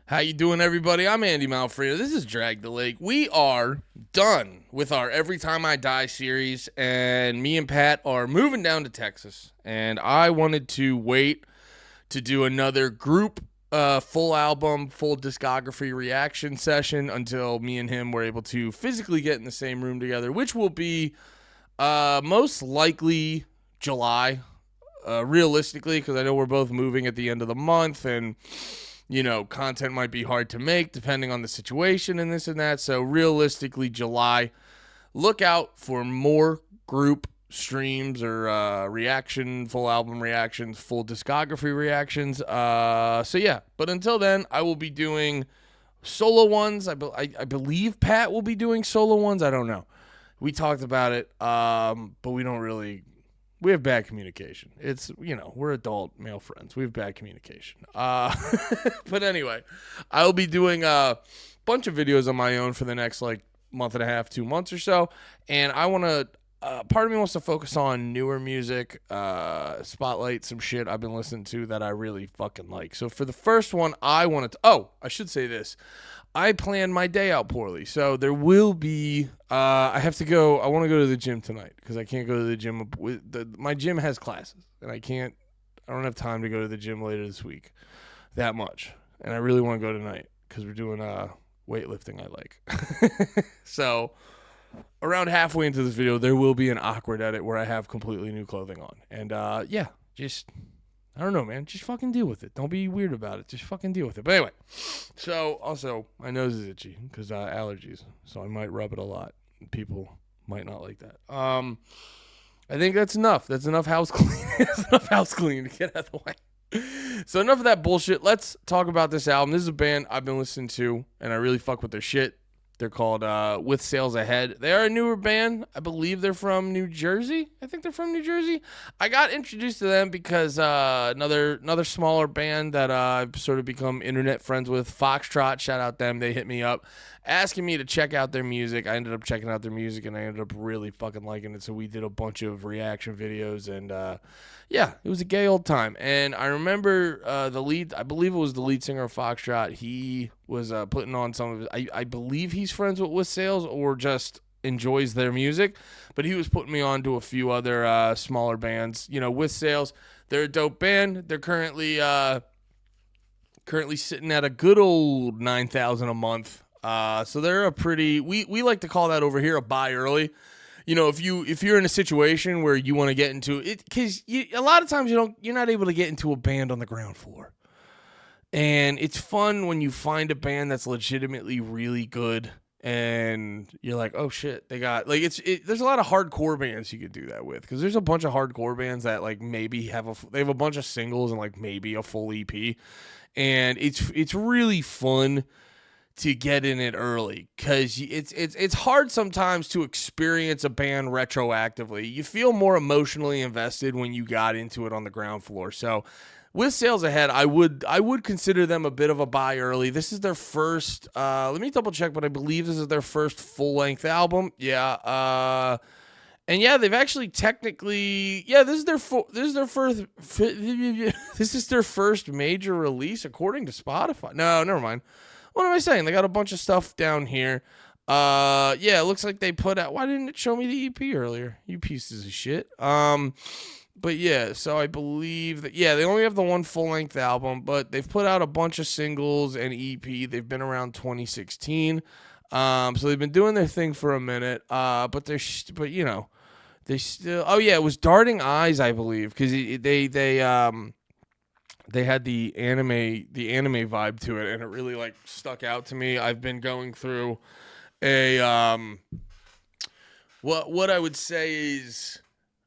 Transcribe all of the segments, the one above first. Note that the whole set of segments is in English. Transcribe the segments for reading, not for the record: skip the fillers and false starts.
How you doing, everybody? I'm Andy Malfreda. This is Drag the Lake. We are done with our Every Time I Die series, and me and Pat are moving down to Texas. And I wanted to wait to do another group full album, full discography reaction session until me and him were able to physically get in the same room together, which will be most likely July, realistically, because I know we're both moving at the end of the month, and content might be hard to make depending on the situation and this and that. So realistically, July. Look out for more group streams or full album reactions, full discography reactions. So yeah, but until then, I will be doing solo ones. I believe Pat will be doing solo ones. I don't know. We talked about it, but we don't really. We have bad communication. It's, we're adult male friends. We have bad communication. But anyway, I'll be doing a bunch of videos on my own for the next, month and a half, 2 months or so. And I want to, part of me wants to focus on newer music, spotlight some shit I've been listening to that I really fucking like. So for the first one, I should say this. I planned my day out poorly. So there will be, I want to go to the gym tonight because I can't go to the gym. My gym has classes and I don't have time to go to the gym later this week that much. And I really want to go tonight because we're doing weightlifting I like. So around halfway into this video, there will be an awkward edit where I have completely new clothing on. And I don't know, man. Just fucking deal with it. Don't be weird about it. Just fucking deal with it. But anyway, so also my nose is itchy because allergies, so I might rub it a lot. People might not like that. I think that's enough. That's enough house cleaning. That's enough house cleaning to get out of the way. So enough of that bullshit. Let's talk about this album. This is a band I've been listening to, and I really fuck with their shit. They're called With Sales Ahead. They are a newer band. I believe they're from New Jersey. I think they're from New Jersey. I got introduced to them because another smaller band that I've sort of become internet friends with, Foxtrot, shout out them. They hit me up asking me to check out their music. I ended up checking out their music, and I ended up really fucking liking it. So we did a bunch of reaction videos, and yeah, it was a gay old time. And I remember I believe it was the lead singer of Foxtrot. He was putting on some of his, I believe he's friends with Sales or just enjoys their music, but he was putting me on to a few other smaller bands. With Sales, they're a dope band. They're currently sitting at a good old 9,000 a month. So they're a pretty, we like to call that over here a buy early. If you're in a situation where you want to get into it, because a lot of times you're not able to get into a band on the ground floor. And it's fun when you find a band that's legitimately really good and you're like, oh shit, they got there's a lot of hardcore bands you could do that with, because there's a bunch of hardcore bands that maybe they have a bunch of singles and maybe a full EP, and it's really fun to get in it early, because it's hard sometimes to experience a band retroactively. You feel more emotionally invested when you got into it on the ground floor. So With Sales Ahead, I would consider them a bit of a buy early. This is their first, let me double check, but I believe this is their first full-length album. Yeah, and yeah, they've actually technically, this is their first major release according to Spotify. No, never mind. What am I saying? They got a bunch of stuff down here. It looks like they put out, why didn't it show me the EP earlier? You pieces of shit. But yeah, so I believe that, they only have the one full-length album, but they've put out a bunch of singles and EP. They've been around 2016. So they've been doing their thing for a minute. But they still, it was Darting Eyes, I believe, because they had the anime vibe to it, and it really stuck out to me. I've been going through a what I would say is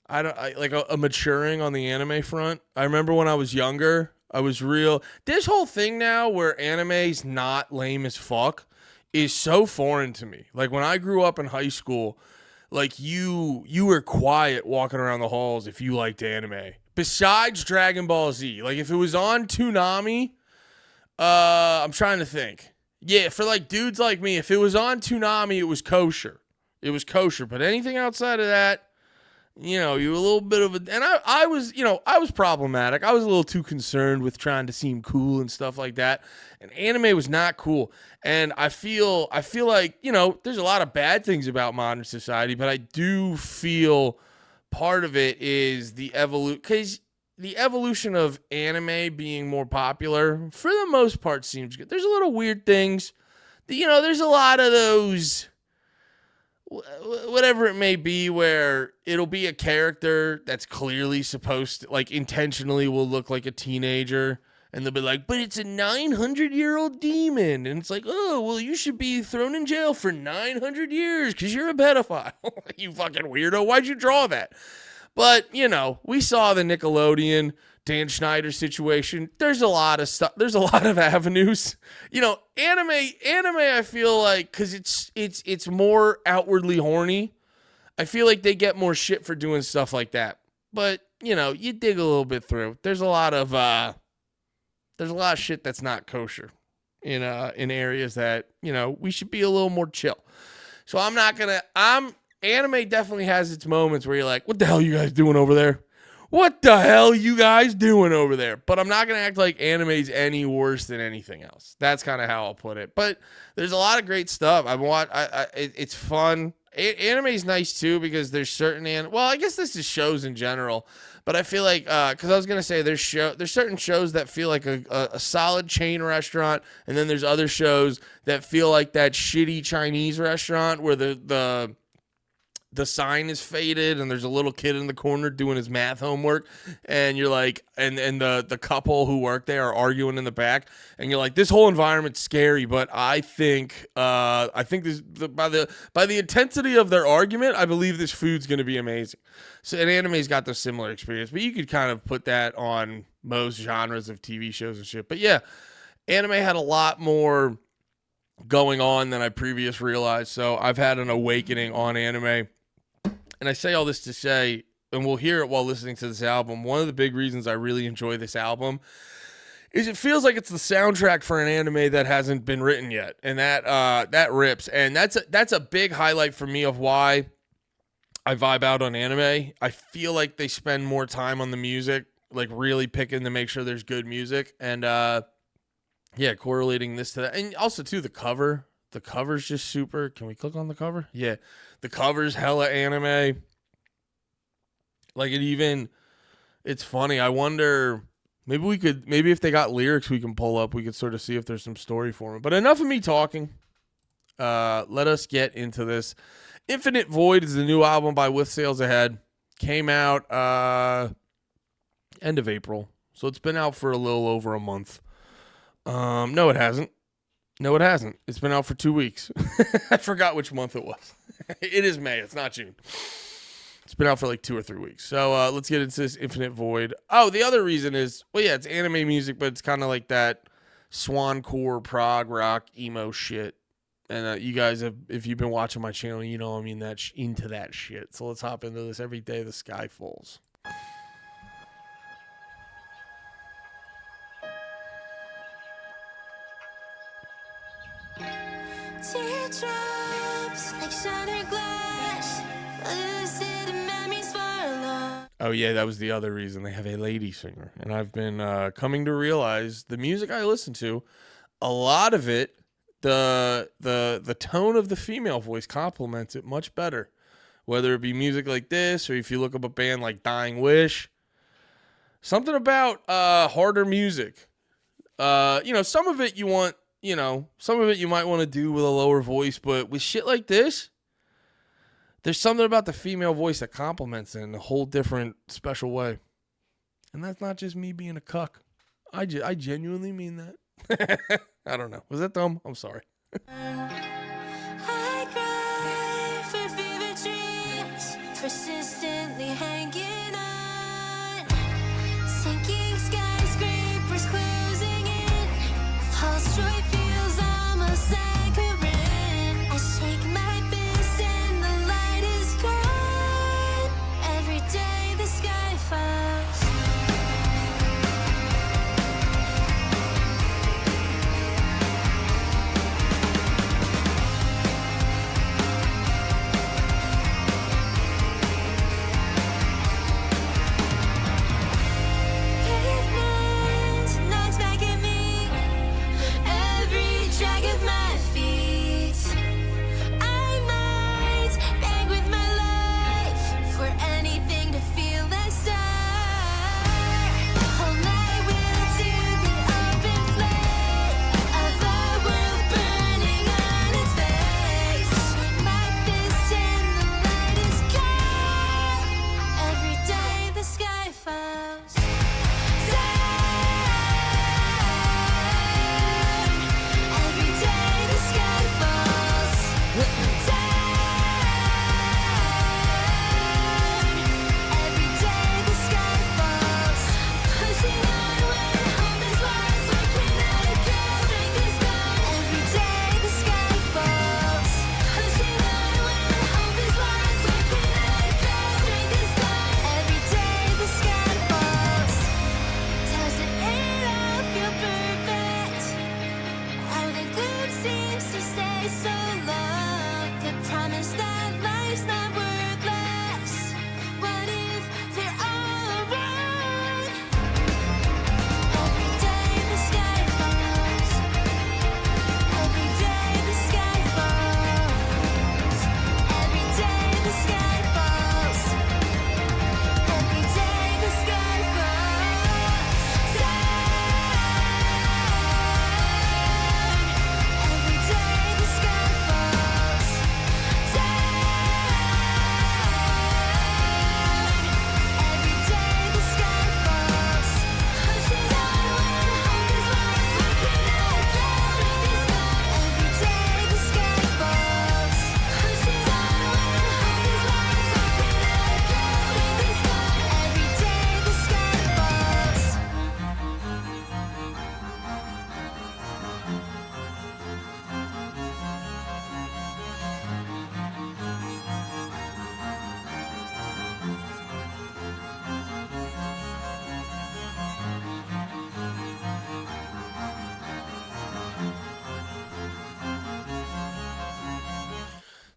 a maturing on the anime front. I remember when I was younger, I was real. This whole thing now where anime's not lame as fuck is so foreign to me. When I grew up in high school, you were quiet walking around the halls if you liked anime. Besides Dragon Ball Z, if it was on Toonami, I'm trying to think. Yeah, for dudes like me, if it was on Toonami, it was kosher. But anything outside of that, You were a little bit of a, and I was, I was problematic. I was a little too concerned with trying to seem cool and stuff like that. And anime was not cool. And I feel like, there's a lot of bad things about modern society, but I do feel part of it is the evolution of anime being more popular, for the most part, seems good. There's a little weird things. There's a lot of those, whatever it may be, where it'll be a character that's clearly supposed to, like, intentionally will look like a teenager, and they'll be like, but it's a 900-year-old demon, and it's like, oh, well, you should be thrown in jail for 900 years because you're a pedophile. You fucking weirdo. Why'd you draw that? But, we saw the Nickelodeon Dan Schneider situation. There's a lot of stuff. There's a lot of avenues. Anime, I feel like, because it's more outwardly horny, I feel like they get more shit for doing stuff like that. But, you dig a little bit through. There's a lot of shit that's not kosher in areas that, we should be a little more chill. So anime definitely has its moments where you're like, what the hell are you guys doing over there? What the hell are you guys doing over there? But I'm not going to act like anime's any worse than anything else. That's kind of how I'll put it. But there's a lot of great stuff. It's fun. Anime's nice too, because there's certain, well, I guess this is shows in general. But I feel like, because I was going to say there's certain shows that feel like a solid chain restaurant. And then there's other shows that feel like that shitty Chinese restaurant where the sign is faded and there's a little kid in the corner doing his math homework, and you're like, and the couple who work there are arguing in the back, and you're like, this whole environment's scary, but I think this, by the intensity of their argument, I believe this food's going to be amazing. So, and anime's got the similar experience, but you could kind of put that on most genres of TV shows and shit. But yeah, anime had a lot more going on than I previously realized. So I've had an awakening on anime. And I say all this to say, and we'll hear it while listening to this album, one of the big reasons I really enjoy this album is it feels like it's the soundtrack for an anime that hasn't been written yet. And that rips. And that's a big highlight for me of why I vibe out on anime. I feel like they spend more time on the music, like really picking to make sure there's good music. And correlating this to that. And also, too, the cover. The cover's just super. Can we click on the cover? Yeah. The cover's hella anime. Like, it's funny. I wonder, maybe if they got lyrics we can pull up, we could sort of see if there's some story for them. But enough of me talking. Let us get into this. Infinite Void is the new album by With Sales Ahead. Came out end of April. So it's been out for a little over a month. No, it hasn't. It's been out for 2 weeks. I forgot which month it was. It is May. It's not June. It's been out for like 2 or 3 weeks. So let's get into this Infinite Void. Oh, the other reason is, well, yeah, it's anime music, but it's kind of like that swancore prog rock emo shit. And you guys if you've been watching my channel, into that shit. So let's hop into this. Every Day the Sky Falls. Teardrops like shattered glass, lucid memories for long. Oh yeah, that was the other reason. They have a lady singer, and I've been coming to realize the music I listen to, a lot of it, the tone of the female voice complements it much better. Whether it be music like this, or if you look up a band like Dying Wish, something about harder music. Some of it you want. Some of it you might want to do with a lower voice, but with shit like this, there's something about the female voice that complements it in a whole different special way. And that's not just me being a cuck. I genuinely mean that. I don't know. Was that dumb? I'm sorry. I cry for vivid dreams, persistently hanging on. Sinking skyscrapers closing in. False joy feels almost like a rain. I shake my fist and the light is gone. Every day the sky falls.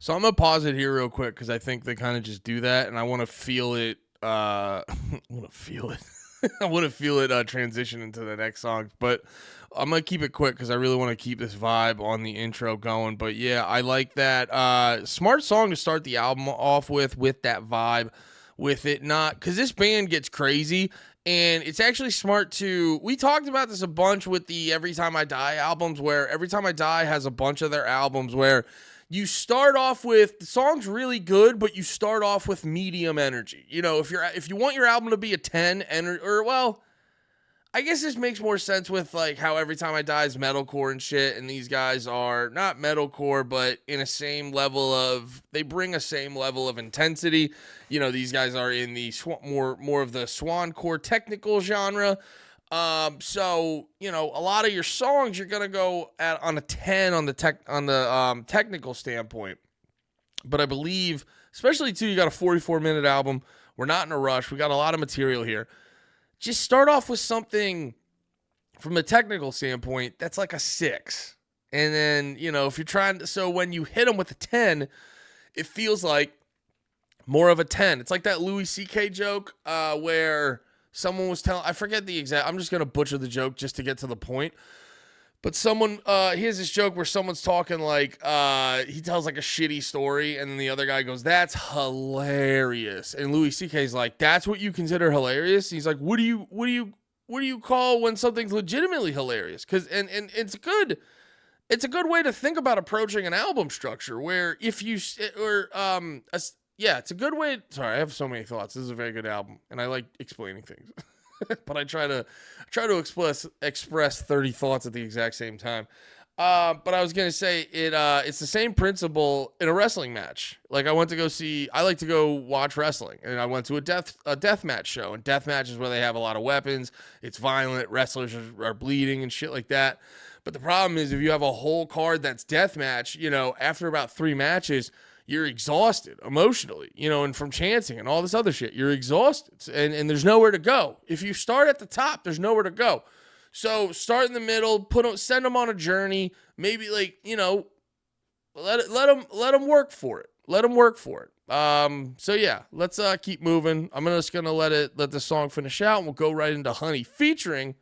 So I'm gonna pause it here real quick because I think they kind of just do that, and I want to feel it. I want to feel it. I want to feel it transition into the next song, but I'm gonna keep it quick because I really want to keep this vibe on the intro going. But yeah, I like that. Smart song to start the album off with that vibe, with it not because this band gets crazy. And it's actually smart to, we talked about this a bunch with the Every Time I Die albums, where Every Time I Die has a bunch of their albums where you start off with, the song's really good, but you start off with medium energy. You know, if you want your album to be a 10, well, I guess this makes more sense with like how Every Time I Die is metalcore and shit, and these guys are not metalcore, but in a same level of, they bring a same level of intensity. You know, these guys are in the more of the swancore technical genre. So you know, a lot of your songs you're gonna go on a 10 on the technical standpoint. But I believe, especially too, you got a 44-minute album. We're not in a rush. We got a lot of material here. Just start off with something from a technical standpoint that's like a 6. And then, you know, if you're trying to, so when you hit them with a 10, it feels like more of a 10. It's like that Louis C.K. joke where someone was telling, I forget the exact, I'm just going to butcher the joke just to get to the point. But someone, here's this joke where someone's talking like, he tells like a shitty story, and then the other guy goes, "That's hilarious." And Louis C.K.'s like, "That's what you consider hilarious?" He's like, "What do you call when something's legitimately hilarious?" Because and it's good. It's a good way to think about approaching an album structure where if you it's a good way. Sorry, I have so many thoughts. This is a very good album, and I like explaining things. But I try to express 30 thoughts at the exact same time. But I was gonna say it's the same principle in a wrestling match. Like I like to go watch wrestling, and I went to a death match show. And death matches where they have a lot of weapons. It's violent. Wrestlers are bleeding and shit like that. But the problem is if you have a whole card that's death match, you know, after about 3 matches, you're exhausted emotionally, you know, and from chanting and all this other shit, you're exhausted and there's nowhere to go. If you start at the top, there's nowhere to go. So start in the middle, send them on a journey, maybe like, you know, let them work for it. Let them work for it. So yeah, let's keep moving. I'm just going to let the song finish out and we'll go right into Honey featuring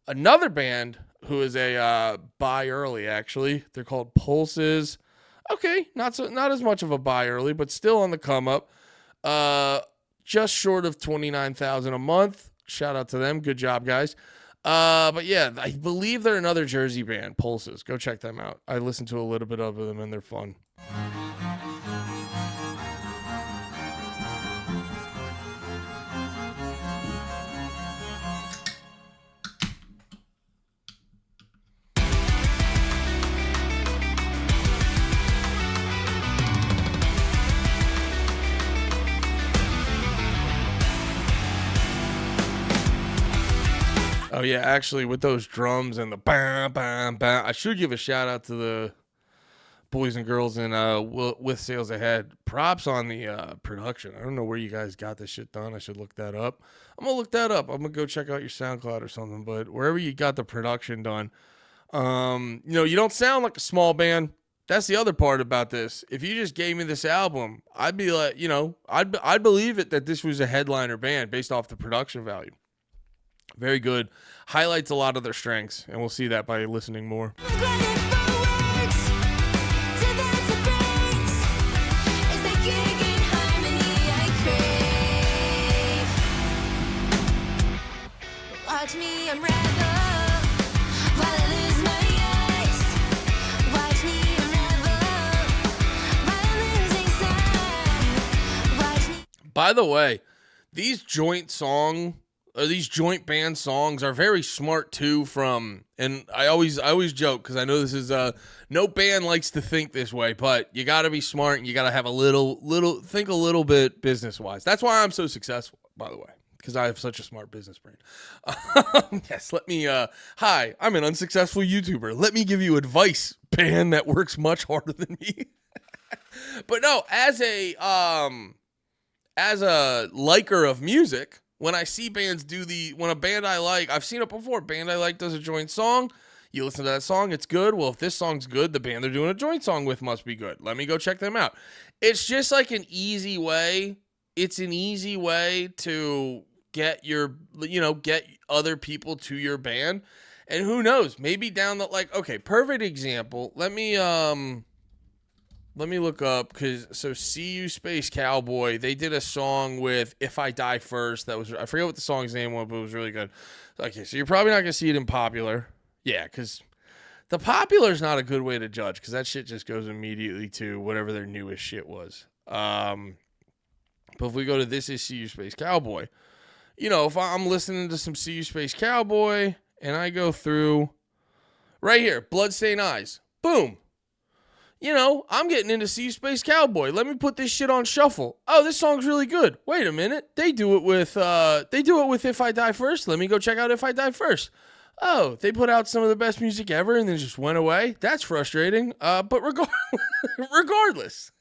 another band who is a buy early actually. They're called Pulses. Okay, not as much of a buy early, but still on the come up. Just short of 29,000 a month. Shout out to them. Good job, guys. But yeah, I believe they're another Jersey band, Pulses. Go check them out. I listened to a little bit of them and they're fun. Oh yeah, actually with those drums and the bam, bam, bam, I should give a shout out to the boys and girls in with Sales Ahead. Props on the production. I don't know where you guys got this shit done. I should look that up. I'm gonna look that up. I'm gonna go check out your SoundCloud or something. But wherever you got the production done, you know, you don't sound like a small band. That's the other part about this. If you just gave me this album, I'd be like, you know, I'd believe it that this was a headliner band based off the production value. Very good. Highlights a lot of their strengths, and we'll see that by listening more. Watch me unravel while I lose my eyes. Watch me unravel while I'm losing sight. Watch me. By the way, these joint band songs are very smart too. And I always joke because I know this is no band likes to think this way, but you got to be smart and you got to have a little bit business wise. That's why I'm so successful, by the way, because I have such a smart business brain. Yes, let me. Hi, I'm an unsuccessful YouTuber. Let me give you advice, band that works much harder than me. But no, as a liker of music. When I see bands when a band I like, I've seen it before, band I like does a joint song, You listen to that song, it's good. Well, if this song's good, the band they're doing a joint song with must be good. Let me go check them out. It's just like an easy way. It's an easy way to get get other people to your band. And who knows, maybe down the, like, okay, perfect example. Let me look up, so See You Space Cowboy, they did a song with If I Die First. That was, I forget what the song's name was, but it was really good. Okay, so you're probably not going to see it in Popular. Yeah, because the Popular is not a good way to judge, because that shit just goes immediately to whatever their newest shit was. But if we go to This Is See You Space Cowboy, if I'm listening to some See You Space Cowboy, and I go through right here, Bloodstained Eyes, boom. I'm getting into See You Space Cowboy. Let me put this shit on shuffle. Oh, this song's really good. Wait a minute. They do it with If I Die First. Let me go check out If I Die First. Oh, they put out some of the best music ever and then just went away. That's frustrating. But regardless.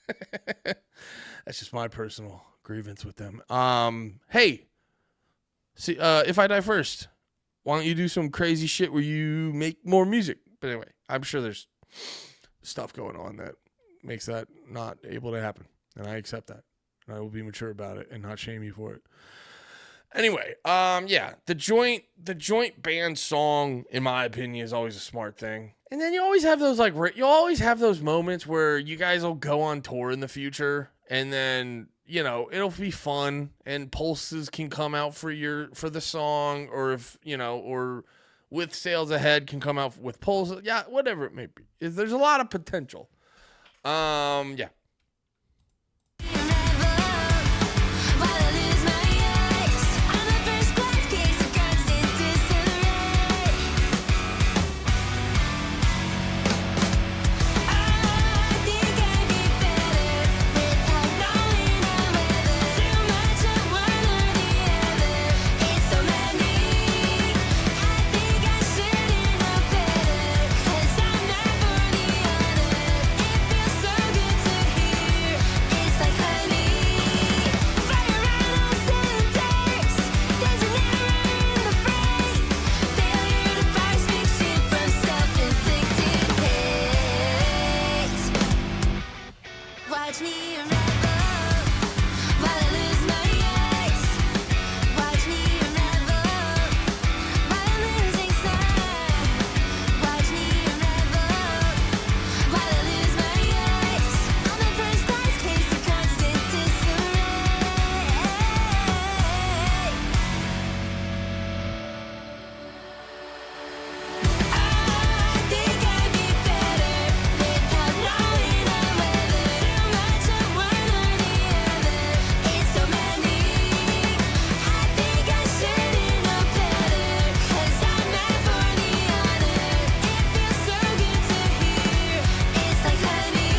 That's just my personal grievance with them. Hey, see, If I Die First, why don't you do some crazy shit where you make more music? But anyway, I'm sure there's stuff going on that makes that not able to happen, and I accept that, and I will be mature about it and not shame you for it. Anyway, the joint band song, in my opinion, is always a smart thing. And then you always have those moments where you guys will go on tour in the future, and then it'll be fun, and pulses can come out for the song, or if or With Sales Ahead can come out with pulses. Yeah, whatever it may be. There's a lot of potential. Yeah. Watch me unravel while I lose my eyes. Watch me unravel while I'm losing sight. Watch me unravel while I lose my eyes. On the first class case of constant disarray. I think I'd be better without knowing I'm weather. Too much of one or the other. It's so many. I think I should've known better, 'cause I'm meant for the honor. It feels so good to hear. It's like honey.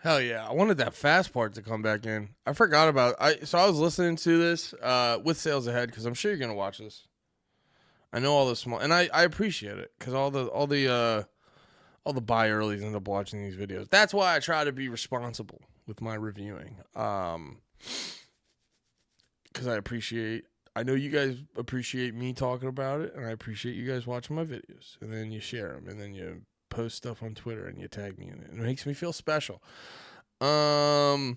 Hell yeah. I wanted that fast part to come back in. I forgot about so I was listening to this With Sales Ahead, because I'm sure you're gonna watch this. I know all the small, and I appreciate it, because all the buy earlys end up watching these videos. That's why I try to be responsible with my reviewing. Because I know you guys appreciate me talking about it, and I appreciate you guys watching my videos, and then you share them, and then you post stuff on Twitter and you tag me in it. It makes me feel special. Yeah,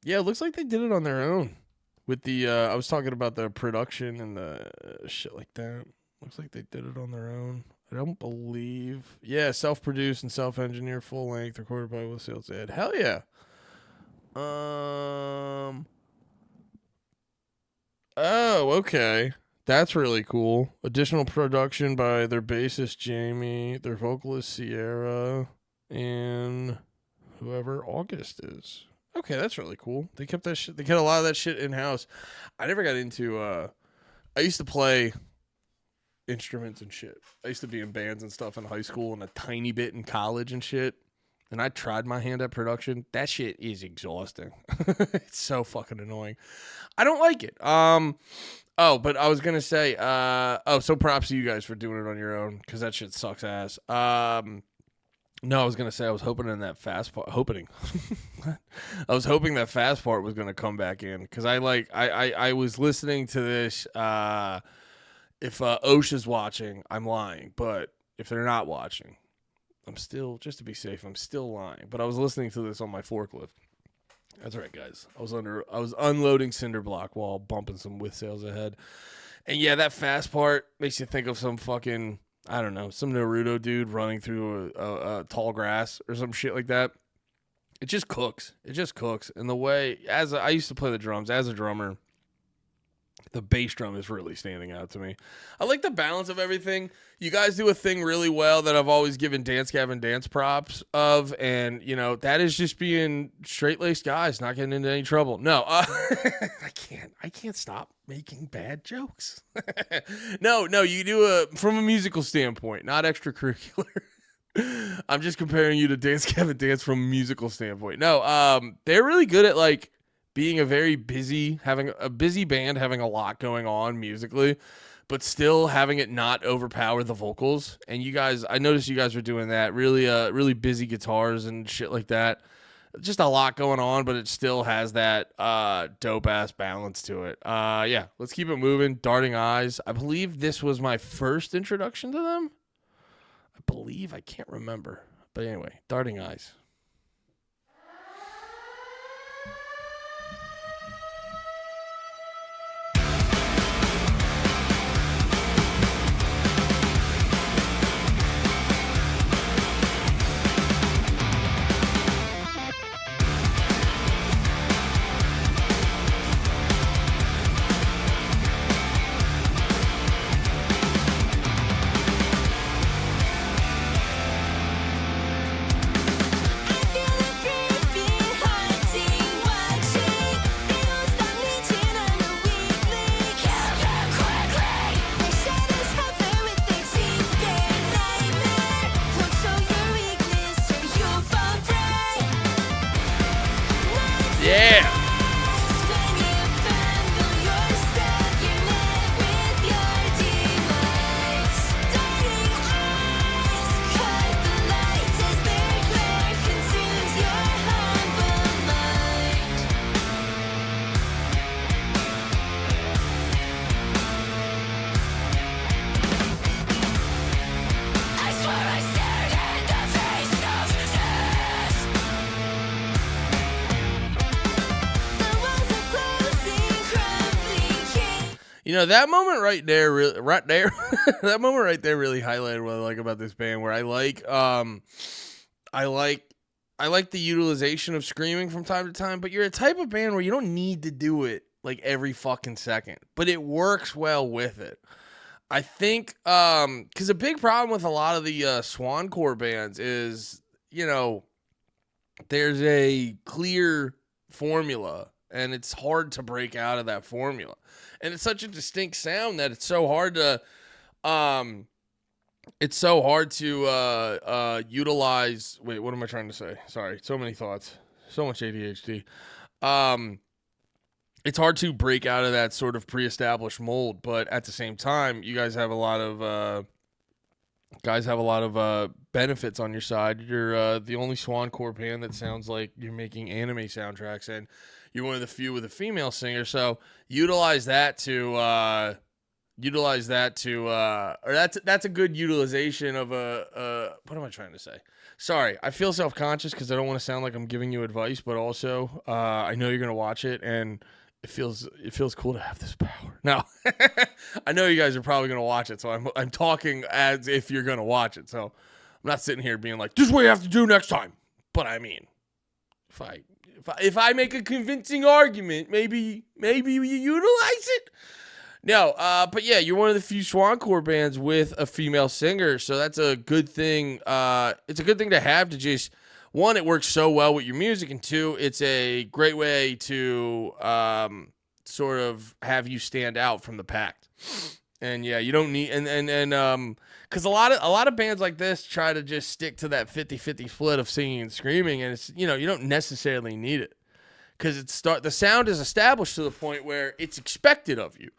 it looks like they did it on their own with the I was talking about the production and the shit like that. Looks like they did it on their own. I don't believe. Yeah, self-produced and self-engineered, full length, recorded by Will Sales Ed. Hell yeah. Oh, okay. That's really cool. Additional production by their bassist Jamie, their vocalist Sierra, and whoever August is. Okay, that's really cool. They kept that shit. They kept a lot of that shit in house. I never got into. I used to play instruments and shit. I used to be in bands and stuff in high school and a tiny bit in college and shit. And I tried my hand at production. That shit is exhausting. It's so fucking annoying. I don't like it. Oh, but I was gonna say, so props to you guys for doing it on your own, because that shit sucks ass. No, I was gonna say I was hoping in that fast part. I was hoping that fast part was gonna come back in, because I was listening to this. If OSHA's watching, I'm lying, but if they're not watching, I'm still, just to be safe, I'm still lying. But I was listening to this on my forklift. That's right, guys. I was unloading cinder block while bumping some with sales ahead. And yeah, that fast part makes you think of some fucking, I don't know, some Naruto dude running through a tall grass or some shit like that. It just cooks. It just cooks. And the way, I used to play the drums, as a drummer, the bass drum is really standing out to me. I like the balance of everything. You guys do a thing really well that I've always given Dance Gavin Dance props of, and, you know, that is just being straight-laced guys, not getting into any trouble. No, I can't stop making bad jokes. No, you do from a musical standpoint, not extracurricular. I'm just comparing you to Dance Gavin Dance from a musical standpoint. No, they're really good at, like, being having a busy band, having a lot going on musically, but still having it not overpower the vocals. And you guys, I noticed you guys were doing that, really busy guitars and shit like that. Just a lot going on, but it still has that dope ass balance to it. Yeah, let's keep it moving. Darting Eyes. I believe this was my first introduction to them. I can't remember. But anyway, Darting Eyes. Yeah. You know, that moment right there, that moment right there really highlighted what I like about this band. Where I like the utilization of screaming from time to time, but you're a type of band where you don't need to do it like every fucking second, but it works well with it. I think, because a big problem with a lot of the Swancore bands is, you know, there's a clear formula, and it's hard to break out of that formula. And it's such a distinct sound that it's so hard to utilize. Wait, what am I trying to say? Sorry, so many thoughts, so much ADHD. It's hard to break out of that sort of pre-established mold, but at the same time, you guys have a lot of benefits on your side. You're the only Swancore band that sounds like you're making anime soundtracks, and you're one of the few with a female singer. So utilize that to or that's a good utilization of what am I trying to say? Sorry, I feel self-conscious because I don't want to sound like I'm giving you advice, but also I know you're gonna watch it, and it feels cool to have this power. No, I know you guys are probably gonna watch it, so I'm talking as if you're gonna watch it. So I'm not sitting here being like, "This is what you have to do next time." But I mean, if I make a convincing argument, maybe you utilize it. No, but yeah, you're one of the few Swancore bands with a female singer, so that's a good thing. It's a good thing to have to just one, it works so well with your music, and two, it's a great way to sort of have you stand out from the pack. And yeah, you don't need because a lot of bands like this try to just stick to that 50-50 split of singing and screaming, and it's you don't necessarily need it because the sound is established to the point where it's expected of you.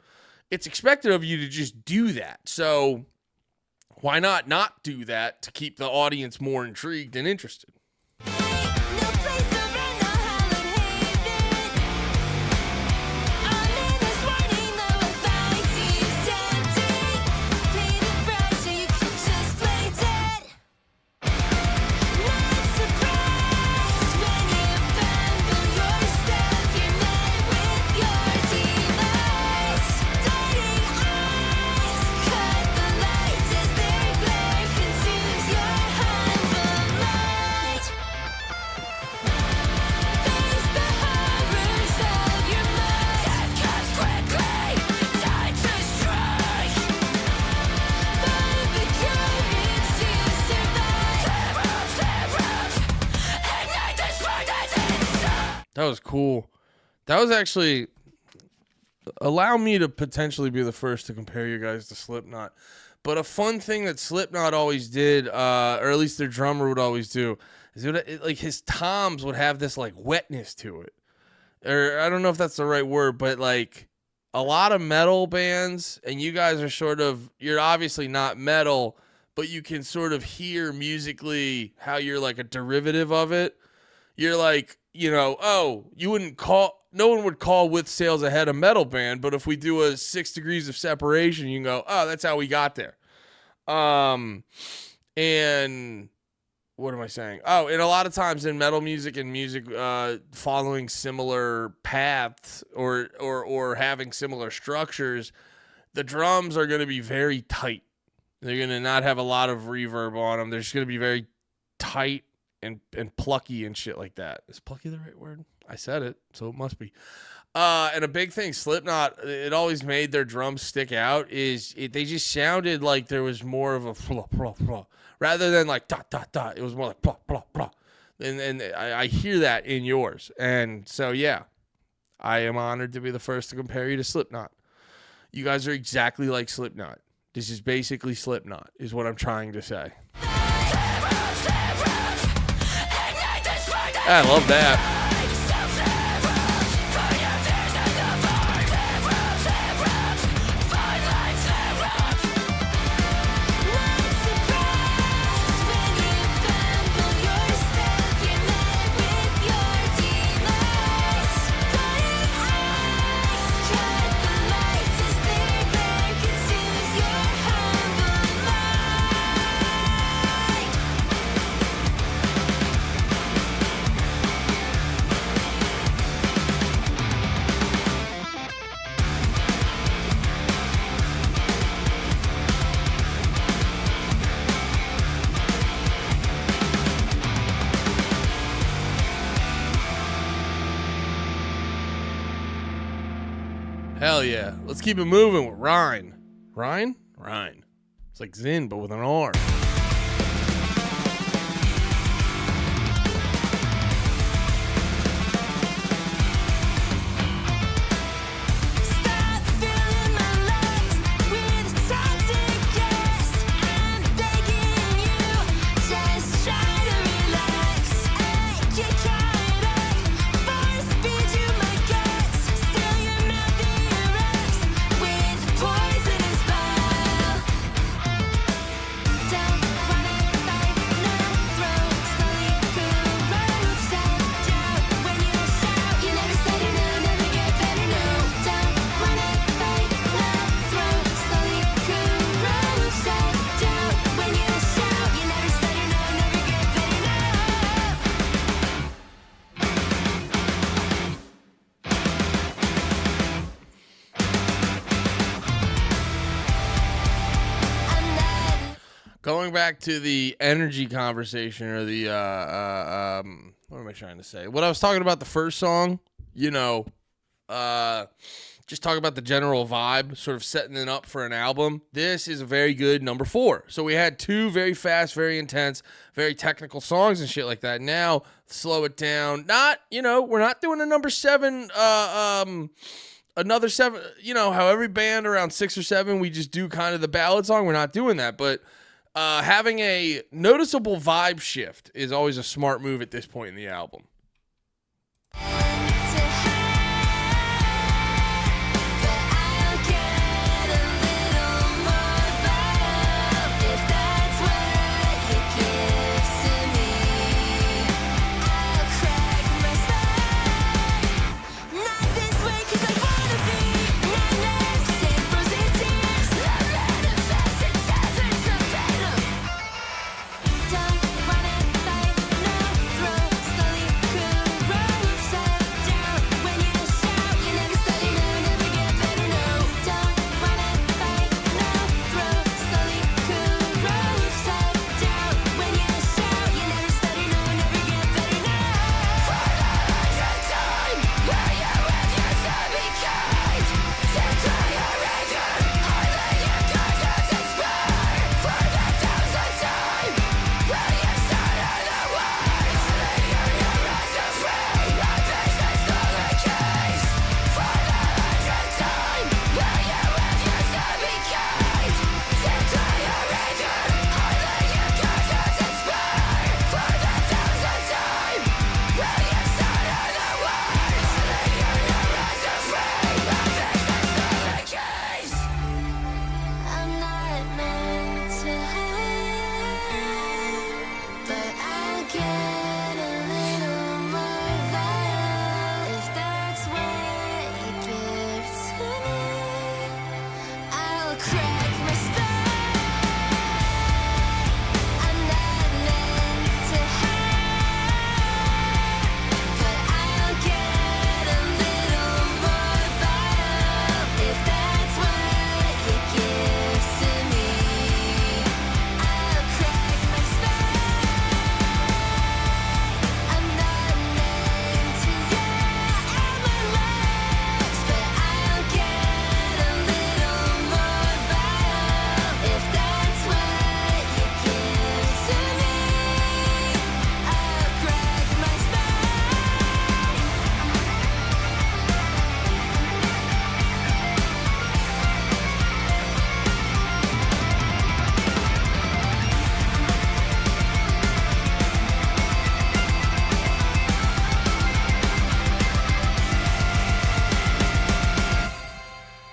It's expected of you to just do that. So why not do that to keep the audience more intrigued and interested? No place to run, no holiday. I'm in this morning, though a fight seems tempting. Pay the price so you can just play dead. Not surprised when you fumble your step. You're met with your device. Dying eyes cut the lights as their glare consumes your humble light. Face the horrors of your mind. Death comes quickly, time to strike. Find the courage to survive. Ignite this fire that's inside. That was cool. That was actually allow me to potentially be the first to compare you guys to Slipknot. But a fun thing that Slipknot always did, or at least their drummer would always do, is like his toms would have this like wetness to it. Or I don't know if that's the right word, but like a lot of metal bands, and you guys are you're obviously not metal, but you can sort of hear musically how you're like a derivative of it. You're like, no one would call With Sails Ahead a metal band, but if we do a 6 Degrees of Separation, you can go, oh, that's how we got there. And what am I saying? Oh, and a lot of times in metal music and music following similar paths or having similar structures, the drums are going to be very tight. They're going to not have a lot of reverb on them. They're just going to be very tight and plucky and shit like that. Is plucky the right word? I said it, so it must be. And a big thing, Slipknot, it always made their drums stick out, they just sounded like there was more of a flah, flah, flah, rather than like dot, dot, dot. It was more like blah, blah, blah. And I hear that in yours. And so, yeah, I am honored to be the first to compare you to Slipknot. You guys are exactly like Slipknot. This is basically Slipknot, is what I'm trying to say. I love that. Not surprised when you fumble your step. You're met with your device. Dying eyes cut the lights as their glare consumes your humble mind. Hell yeah. Let's keep it moving with Rhine. Rhine? Rhine. It's like Zin, but with an R. Stop filling my lungs with toxic gas. I'm begging you, just try to relax. Get caught up, force feed you my guts. Still your mouth erupts with poisonous bile. Don't wanna fight, no throw. Slowly corrodes self-doubt. When you shout, you never study, no, never get better, no. Don't wanna fight, no throw. Slowly corrodes self-doubt. When you shout, you never study, no, never get better, no. I'm not. Going back to the energy conversation or the what am I trying to say? What I was talking about the first song, just talk about the general vibe, sort of setting it up for an album. This is a very good number 4. So we had 2 very fast, very intense, very technical songs and shit like that. Now, slow it down. Not, we're not doing a number 7, another 7, how every band around 6 or 7, we just do kind of the ballad song. We're not doing that. But having a noticeable vibe shift is always a smart move at this point in the album.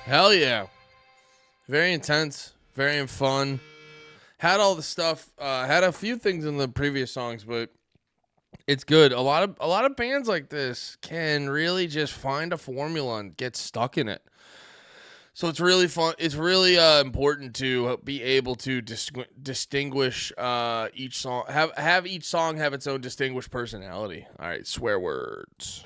Hell yeah. Very intense, very fun. Had all the stuff, had a few things in the previous songs, but it's good. A lot of bands like this can really just find a formula and get stuck in it. So it's really fun. It's really important to be able to distinguish each song. Have each song have its own distinguished personality. All right, swear words.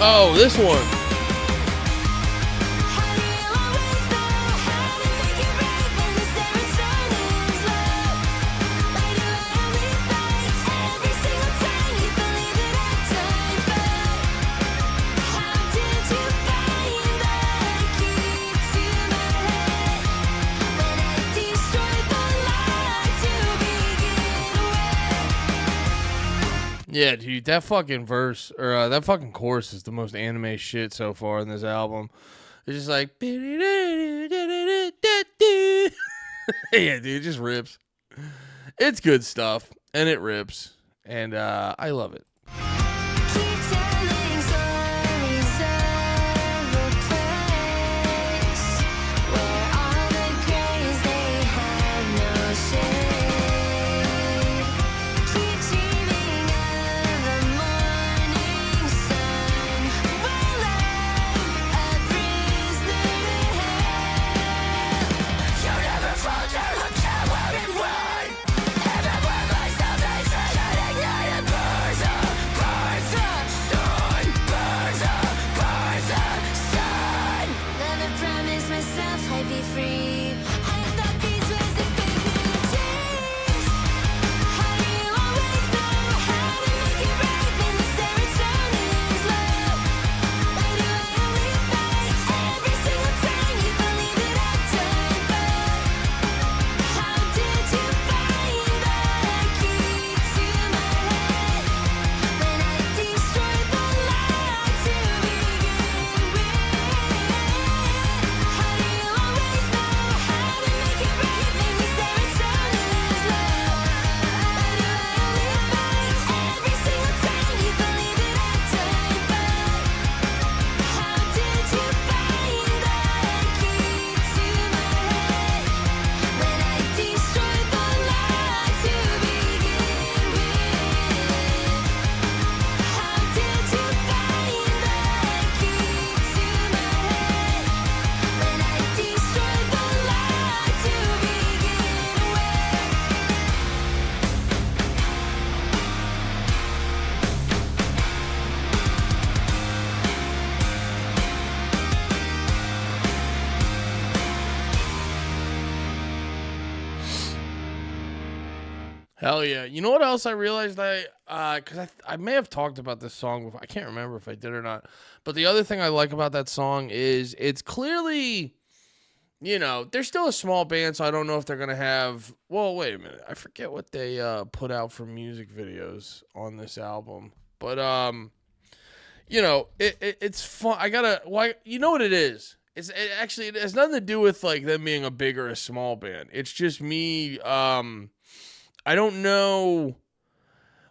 Oh, this one. Yeah, dude, that fucking verse, or that fucking chorus is the most anime shit so far in this album. It's just like, yeah, dude, it just rips. It's good stuff, and it rips, and I love it. Hell yeah. You know what else I realized because I may have talked about this song before. I can't remember if I did or not. But the other thing I like about that song is it's clearly, they're still a small band, so I don't know if they're going to have, well, wait a minute. I forget what they put out for music videos on this album. But, it's fun. You know what it is? It has nothing to do with like them being a big or a small band. It's just me, I don't know.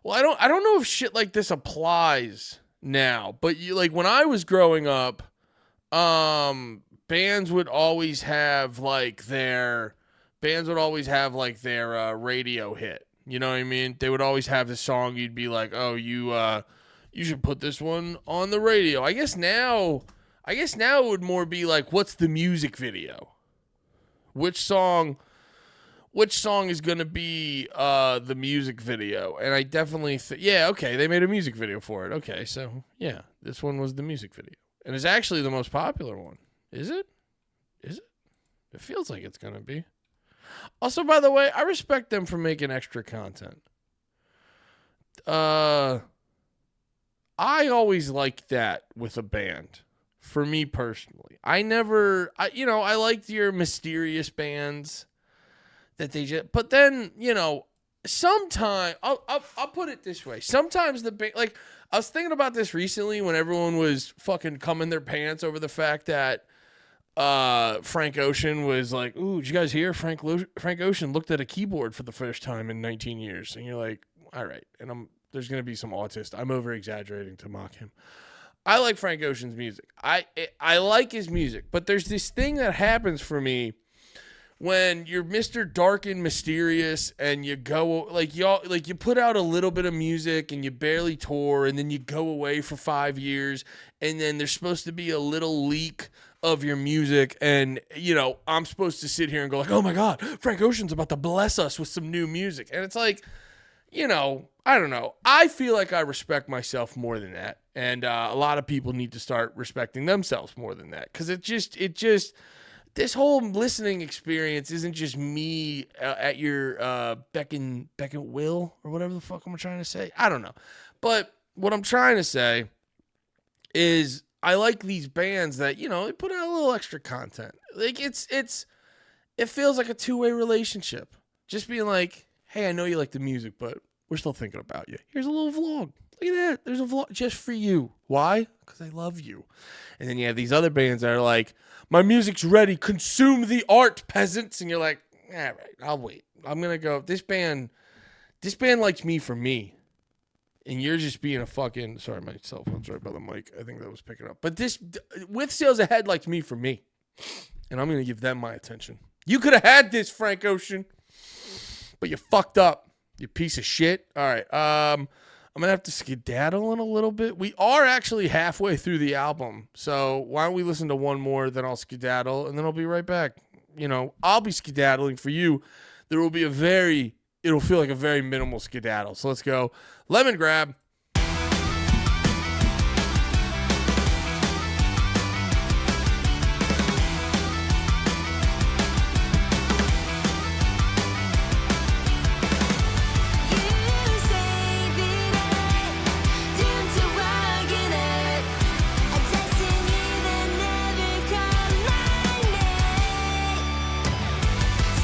Well, I don't know if shit like this applies now, but when I was growing up, bands would always have their radio hit. You know what I mean? They would always have the song. You'd be like, oh, you should put this one on the radio. I guess now it would more be like, what's the music video? Which song is going to be the music video? And I definitely okay, they made a music video for it. Okay, so, yeah, this one was the music video. And it's actually the most popular one. Is it? Is it? It feels like it's going to be. Also, by the way, I respect them for making extra content. I always like that with a band. For me personally. I liked your mysterious bands that they just, but then, sometimes, I'll put it this way. Sometimes I was thinking about this recently when everyone was fucking cumming their pants over the fact that Frank Ocean was like, ooh, did you guys hear? Frank Ocean looked at a keyboard for the first time in 19 years. And you're like, all right. And there's going to be some autist. I'm over exaggerating to mock him. I like Frank Ocean's music. I like his music, but there's this thing that happens for me when you're Mr. Dark and Mysterious and you go you put out a little bit of music and you barely tour and then you go away for 5 years and then there's supposed to be a little leak of your music and I'm supposed to sit here and go like, oh my God, Frank Ocean's about to bless us with some new music. And it's like, I don't know. I feel like I respect myself more than that. And a lot of people need to start respecting themselves more than that. Because it just, this whole listening experience isn't just me at your beck and will or whatever the fuck I'm trying to say. I don't know. But what I'm trying to say is I like these bands that, they put out a little extra content. Like it feels like a two-way relationship. Just being like, hey, I know you like the music, but we're still thinking about you. Here's a little vlog. Look at that. There's a vlog just for you. Why? Because I love you. And then you have these other bands that are like, my music's ready. Consume the art, peasants. And you're like, all right, I'll wait. I'm going to go. This band likes me for me. And you're just being a fucking, sorry, my cell phone's right by the mic. I think that was picking up. But this, With Sales Ahead likes me for me. And I'm going to give them my attention. You could have had this, Frank Ocean. But you fucked up, you piece of shit. All right, I'm going to have to skedaddle in a little bit. We are actually halfway through the album. So why don't we listen to one more, then I'll skedaddle, and then I'll be right back. I'll be skedaddling for you. There will be it'll feel like a very minimal skedaddle. So let's go. Lemon Grab.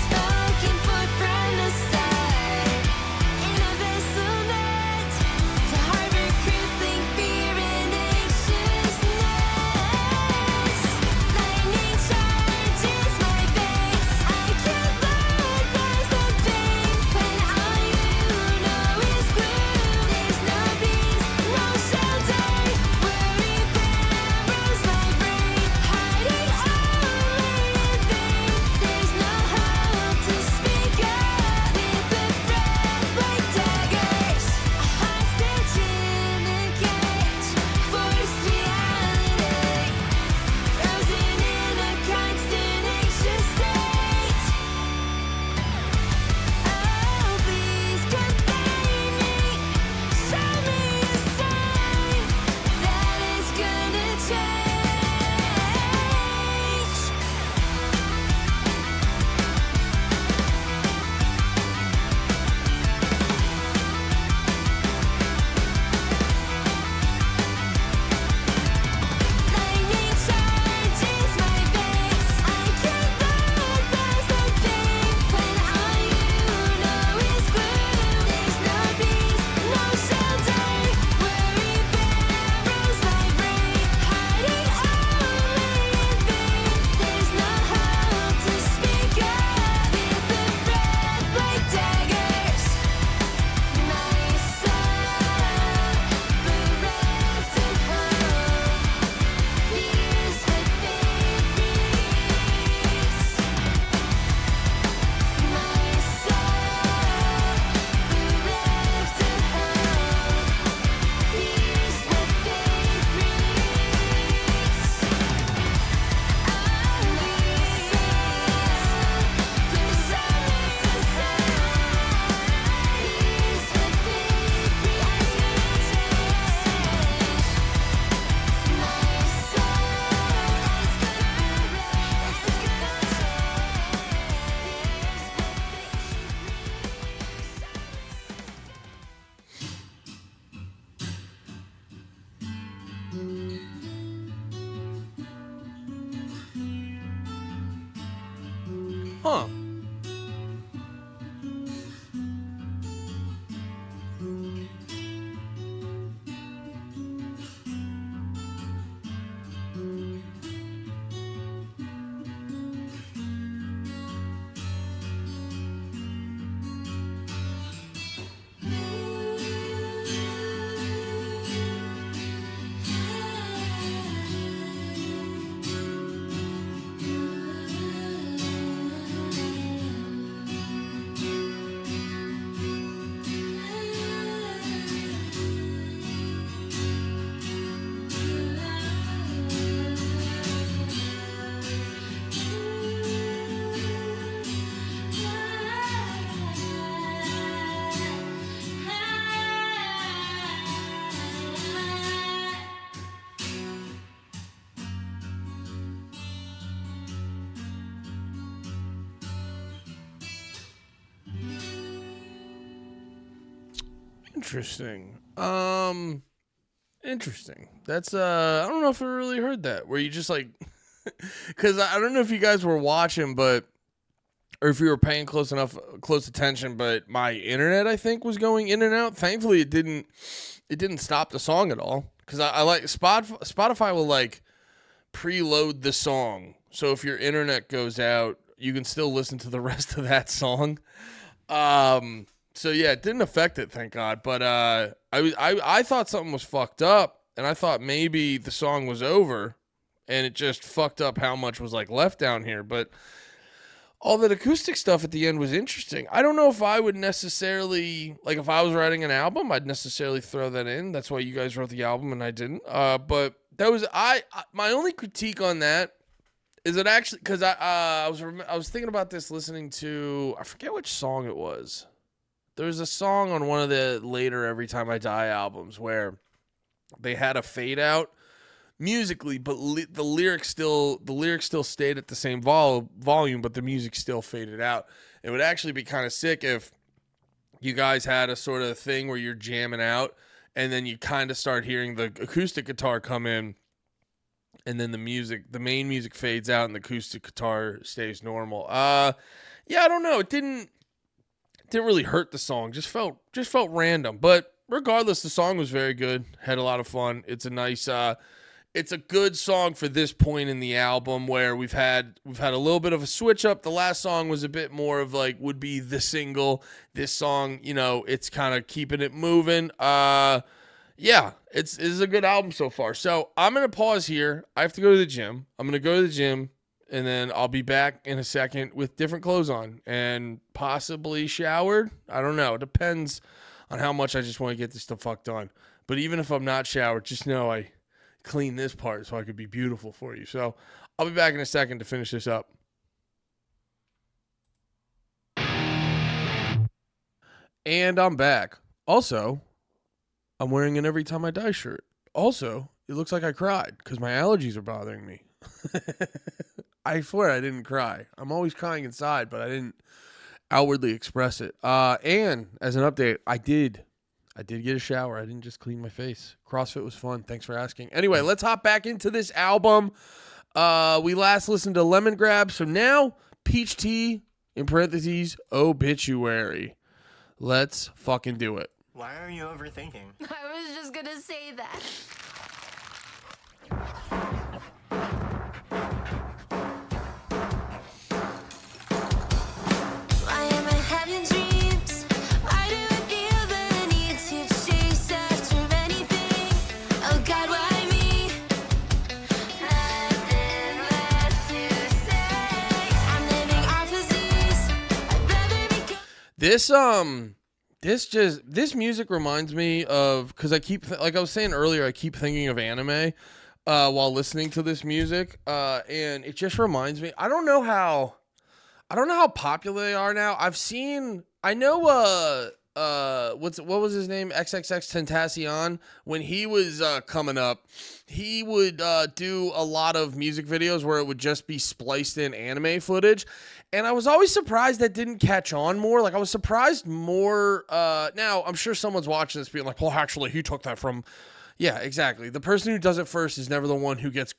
Spoken for from the start in a vessel meant Huh. Interesting. Interesting. That's I don't know if I really heard that. Where you just like, because I don't know if you guys were watching, but or if you were paying close attention, but my internet I think was going in and out. Thankfully, it didn't stop the song at all. Because I like Spotify will like preload the song, so if your internet goes out, you can still listen to the rest of that song. So yeah, it didn't affect it, thank God. But I thought something was fucked up, and I thought maybe the song was over, and it just fucked up how much was like left down here. But all that acoustic stuff at the end was interesting. I don't know if I would necessarily, like if I was writing an album, I'd necessarily throw that in. That's why you guys wrote the album and I didn't. But that was my only critique on that is it actually, because I was thinking about this listening to, I forget which song it was. There was a song on one of the later Every Time I Die albums where they had a fade out musically, but the lyrics still stayed at the same volume, but the music still faded out. It would actually be kind of sick if you guys had a sort of thing where you're jamming out and then you kind of start hearing the acoustic guitar come in, and then the main music fades out and the acoustic guitar stays normal. Yeah, I don't know. It didn't really hurt the song. Just felt random. But regardless, the song was very good. Had a lot of fun. It's a nice it's a good song for this point in the album where we've had a little bit of a switch up. The last song was a bit more of like would be the single. This song, it's kind of keeping it moving. Yeah, it's a good album so far. So I'm gonna pause here. I have to go to the gym. I'm gonna go to the gym, and then I'll be back in a second with different clothes on and possibly showered. I don't know. It depends on how much I just want to get this stuff fucked on. But even if I'm not showered, just know I clean this part so I could be beautiful for you. So I'll be back in a second to finish this up. And I'm back. Also, I'm wearing an Every Time I Die shirt. Also, it looks like I cried because my allergies are bothering me. I swear I didn't cry. I'm always crying inside, but I didn't outwardly express it. And as an update, I did get a shower. I didn't just clean my face. CrossFit was fun. Thanks for asking. Anyway, let's hop back into this album. We last listened to Lemon Grab. So now, Peach Tea, in parentheses, Obituary. Let's fucking do it. Why are you overthinking? I was just gonna say that. Why am I having dreams? Why do I feel the need to chase after anything? Oh God, why me? Nothing left to say. I'm living off disease. I'd rather be. This music reminds me of, because like I was saying earlier, I keep thinking of anime while listening to this music, and it just reminds me. I don't know how popular they are now. I know what was his name? XXXTentacion. When he was coming up, he would do a lot of music videos where it would just be spliced in anime footage. And I was always surprised that didn't catch on more. Like, I was surprised more. Now, I'm sure someone's watching this being like, well, actually, he took that from. Yeah, exactly. The person who does it first is never the one who gets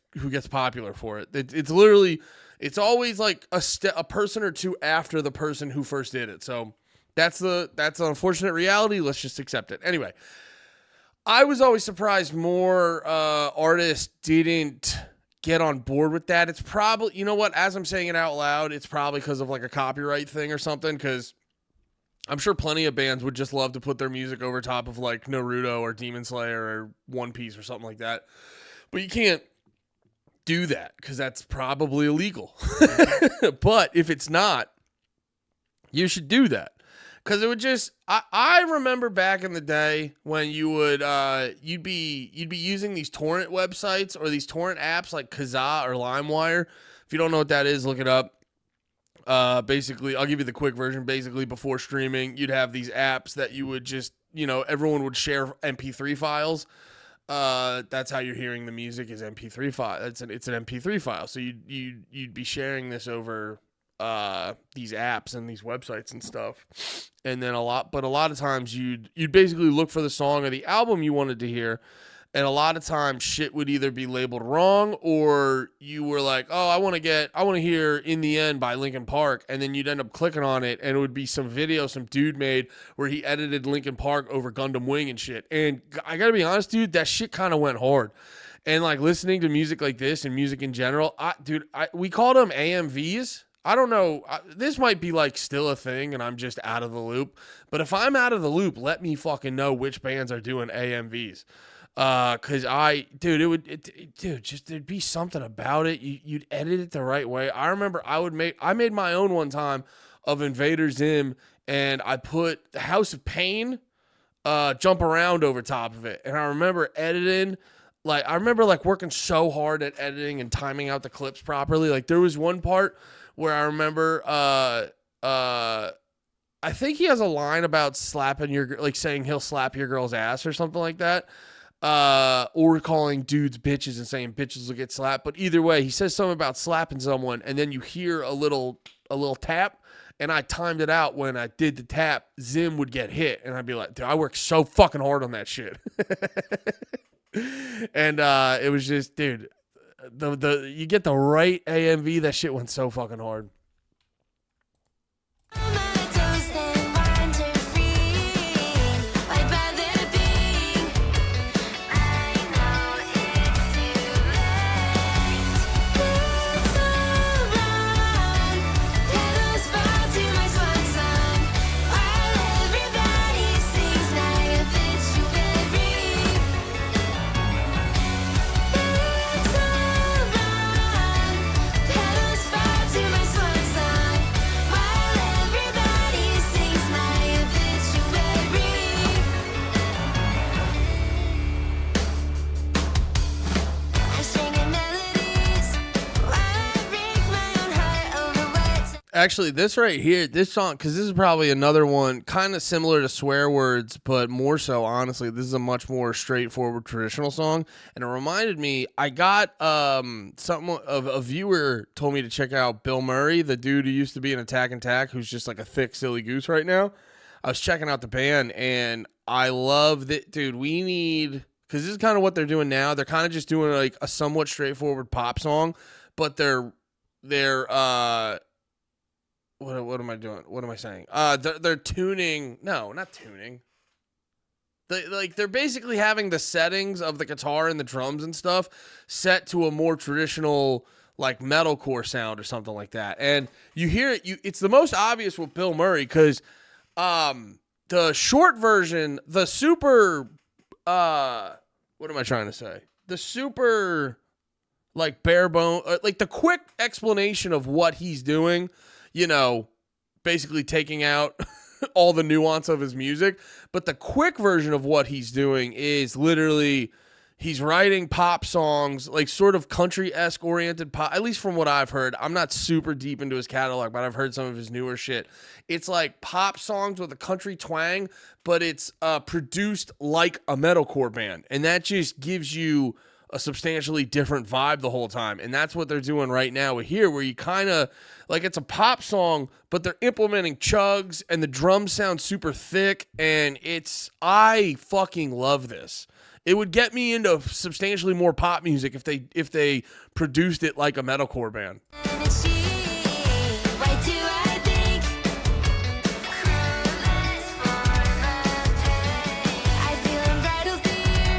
popular for it. It's literally, It's always like a person or two after the person who first did it. So that's an unfortunate reality. Let's just accept it. Anyway, I was always surprised more artists didn't get on board with that. It's probably, you know what, as I'm saying it out loud, it's probably because of like a copyright thing or something, because I'm sure plenty of bands would just love to put their music over top of like Naruto or Demon Slayer or One Piece or something like that. But you can't do that because that's probably illegal. But if it's not, you should do that. Because it would just, I remember back in the day when you would, you'd be using these torrent websites or these torrent apps like Kazaa or LimeWire. If you don't know what that is, look it up. Basically, I'll give you the quick version. Basically, before streaming, you'd have these apps that you would just, everyone would share MP3 files. That's how you're hearing the music is MP3 file. It's an MP3 file. So you'd be sharing this over these apps and these websites and stuff. And then a lot of times you'd basically look for the song or the album you wanted to hear. And a lot of times shit would either be labeled wrong or you were like, oh, I want to hear In the End by Linkin Park. And then you'd end up clicking on it and it would be some video some dude made where he edited Linkin Park over Gundam Wing and shit. And I gotta be honest, dude, that shit kind of went hard. And like listening to music like this and music in general, we called them AMVs. I don't know. This might be like still a thing and I'm just out of the loop. But if I'm out of the loop, let me fucking know which bands are doing AMVs. Cause there'd be something about it. You'd edit it the right way. I remember I made my own one time of Invader Zim and I put the House of Pain, Jump Around over top of it. And I remember editing, working so hard at editing and timing out the clips properly. Like there was one part where I remember, I think he has a line about saying he'll slap your girl's ass or something like that. Or calling dudes bitches and saying bitches will get slapped. But either way, he says something about slapping someone and then you hear a little tap and I timed it out. When I did the tap, Zim would get hit and I'd be like, dude, I worked so fucking hard on that shit. And it was just, dude, you get the right AMV, that shit went so fucking hard. Actually, this right here, this song, because this is probably another one kind of similar to Swear Words, but more so, honestly, this is a much more straightforward traditional song. And it reminded me, I got something of a viewer told me to check out Bill Murray, the dude who used to be in Attack and Tack, who's just like a thick, silly goose right now. I was checking out the band, and I love that, dude, we need, because this is kind of what they're doing now. They're kind of just doing like a somewhat straightforward pop song, but they're what am I doing? What am I saying? They're tuning. No, not tuning. They're basically having the settings of the guitar and the drums and stuff set to a more traditional like metalcore sound or something like that. And you hear it. It's the most obvious with Bill Murray because the short version, the super. What am I trying to say? The super, like bare bone, like the quick explanation of what he's doing. Basically taking out all the nuance of his music. But the quick version of what he's doing is literally he's writing pop songs, like sort of country-esque oriented pop, at least from what I've heard. I'm not super deep into his catalog, but I've heard some of his newer shit. It's like pop songs with a country twang, but it's produced like a metalcore band. And that just gives you a substantially different vibe the whole time. And that's what they're doing right now here, where you kind of, like it's a pop song, but they're implementing chugs and the drums sound super thick. And I fucking love this. It would get me into substantially more pop music if they produced it like a metalcore band. cheek. Why do I think cruelness for my pain? I feel unbridled fear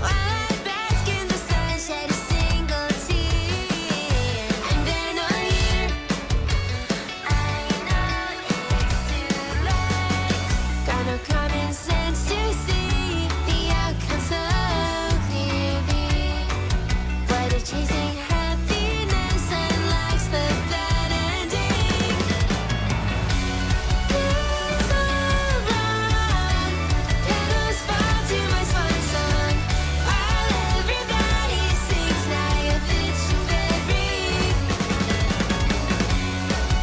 while I bask in the sun, shed a single tear, and then I'll hear, I know it's too late. Got no common sense to see the outcome so clearly. What if chasing happiness unlocks the bad ending? It's all wrong. Petals fall to my swan song while everybody sings my obituary.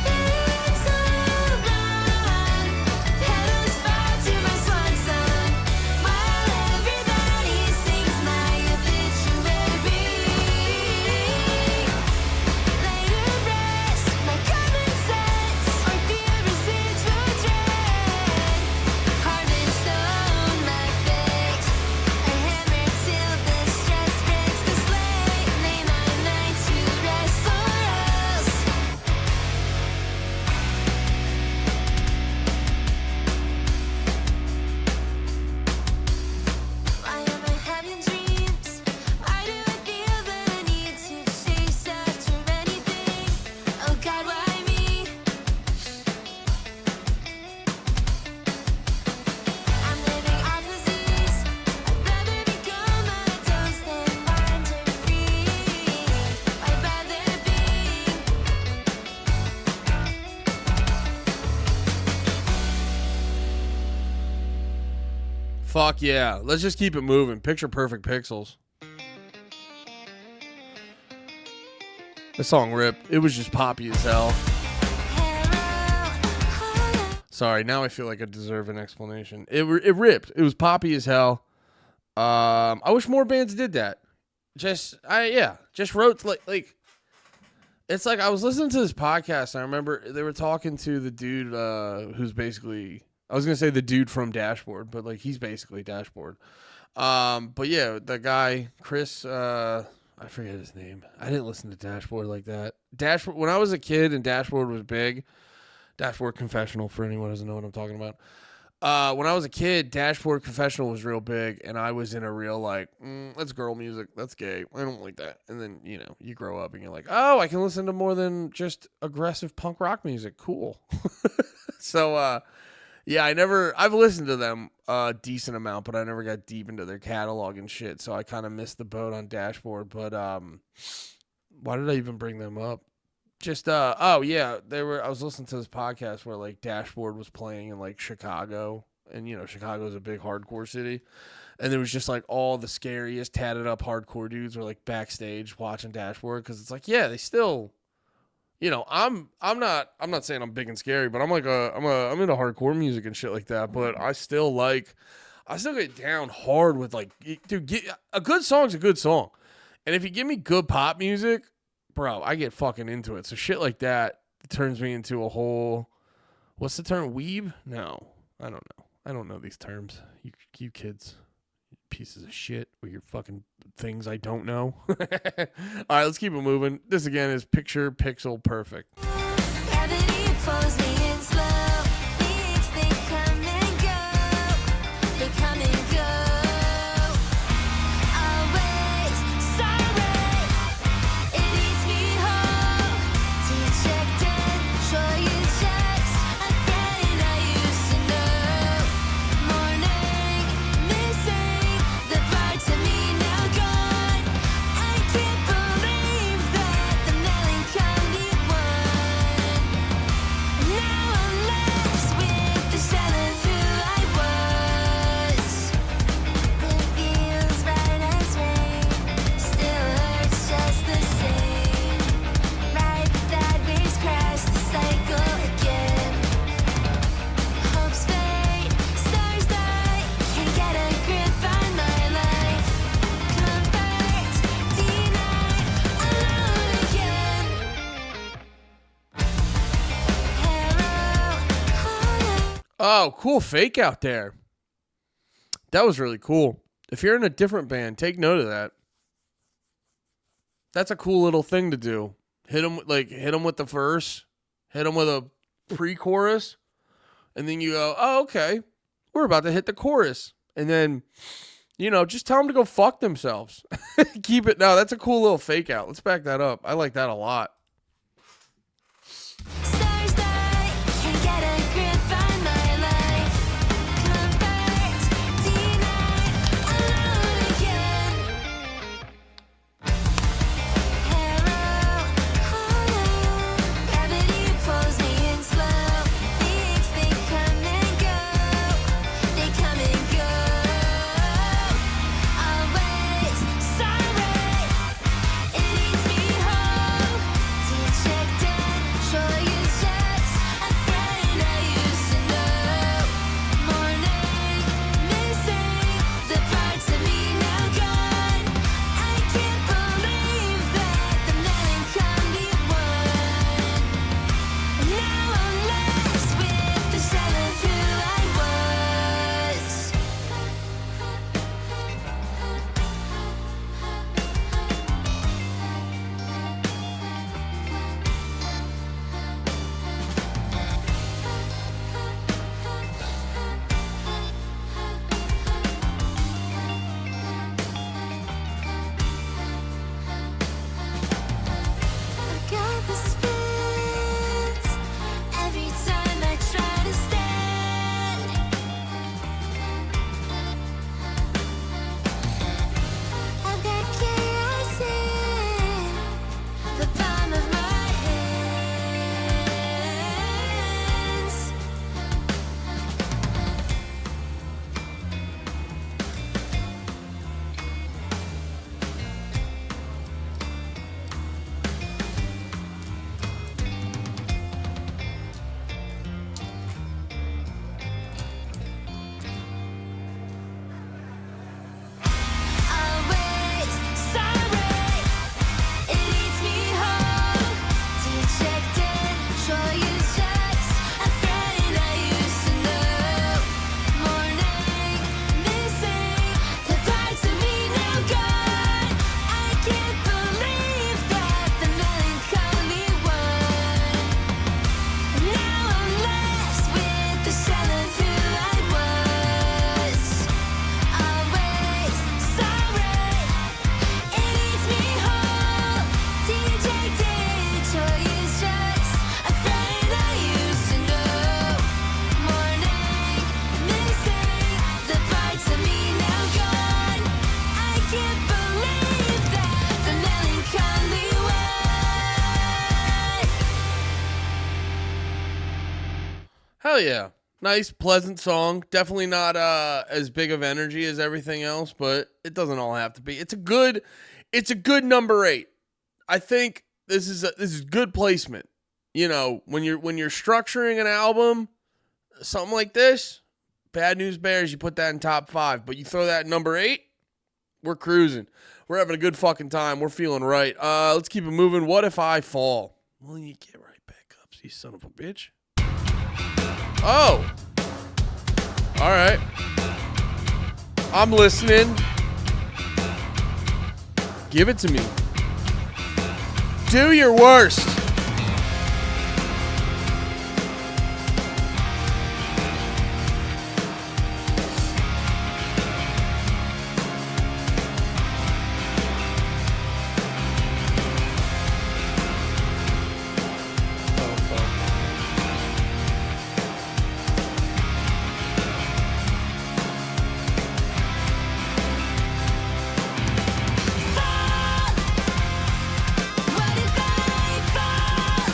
It's all wrong. Petals fall to my swan song while everybody sings my obituary. Later rest, my common sense, or fear residual dread. Carved in stone, my fate. A hammer till the stress breaks the slate. Lay my mind to rest or else. Why am I having dreams? Why do I feel the need to chase after anything? Oh God, why me? I'm living off disease. I'd rather be comatose than wander free. Why bother being? Fuck yeah. Let's just keep it moving. Picture Perfect Pixels. The song ripped. It was just poppy as hell. Sorry, now I feel like I deserve an explanation. It ripped. It was poppy as hell. I wish more bands did that. Just wrote like it's like I was listening to this podcast. I remember they were talking to the dude who's basically, I was gonna say the dude from Dashboard, but like he's basically Dashboard. But yeah, the guy Chris, I forget his name. I didn't listen to Dashboard like that. Dashboard when I was a kid and Dashboard was big. Dashboard Confessional for anyone who doesn't know what I'm talking about. When I was a kid, Dashboard Confessional was real big, and I was in a real like, that's girl music, that's gay, I don't like that. And then you grow up and you're like, oh, I can listen to more than just aggressive punk rock music. Cool. So yeah, I've listened to them a decent amount, but I never got deep into their catalog and shit. So I kind of missed the boat on Dashboard. But why did I even bring them up? Just oh yeah, I was listening to this podcast where like Dashboard was playing in like Chicago, and Chicago's a big hardcore city, and there was just like all the scariest tatted up hardcore dudes were like backstage watching Dashboard, because it's like, yeah, they still, I'm not saying I'm big and scary, but I'm like I'm into hardcore music and shit like that, but I still get down hard with like, dude, a good song's a good song, and if you give me good pop music, bro, I get fucking into it. So shit like that turns me into a whole, what's the term? Weeb? No, I don't know. I don't know these terms. You kids, pieces of shit with your fucking things I don't know. All right, let's keep it moving. This again is Picture Pixel Perfect. Gravity pulls me in slow. Things they come and go. They come and go. Always sorry. It eats me whole. Dejected, sure you just a friend I used to know. Morning, missing the parts of me now gone. I can't believe that the melancholy won. Now I'm left with the shell of who I was. It feels right as rain, still hurts just the same. Right that waves crash the cycle again. Hopes fade, stars die, can't get a grip on my life. Comfort denied, alone again. Oh, cool fake out there. That was really cool. If you're in a different band, take note of that. That's a cool little thing to do. Hit them with the verse, hit them with a pre-chorus, and then you go, oh, okay, we're about to hit the chorus. And then, just tell them to go fuck themselves. Keep it. No, that's a cool little fake out. Let's back that up. I like that a lot. Stars that can get a grip on my life. Comfort, denied, alone again. Arrow, hollow, gravity pulls me in slow. Things, they come and go. They come and go. Always sorry. It eats me whole. Dejected, sure you just a friend I used to know. Morning, missing the parts of me now gone. I can't believe that the melancholy won. Now I'm left with the shell of who I was. I've got the spins every time I try to stand. I've got chaos in the palm of my hands. Always sorry. It eats me whole. Dejected, sure you just a friend I used to know. Morning, missing the parts of me now gone. I can't believe that the melancholy won. Now I'm left with the shell of who I was. Always sorry. It eats me whole. Dejected, sure you just a friend I used to know. Morning, missing the parts of me now gone. I can't believe that the melancholy won. Hell yeah. Nice, pleasant song. Definitely not as big of energy as everything else, but it doesn't all have to be. It's a good number 8. I think this is good placement. When you're structuring an album, something like this, Bad News Bears, you put that in top 5, but you throw that in number 8, we're cruising. We're having a good fucking time. We're feeling right. Let's keep it moving. What If I Fall? Well, you get right back up, you son of a bitch. Oh. All right. I'm listening. Give it to me. Do your worst. What if I fall?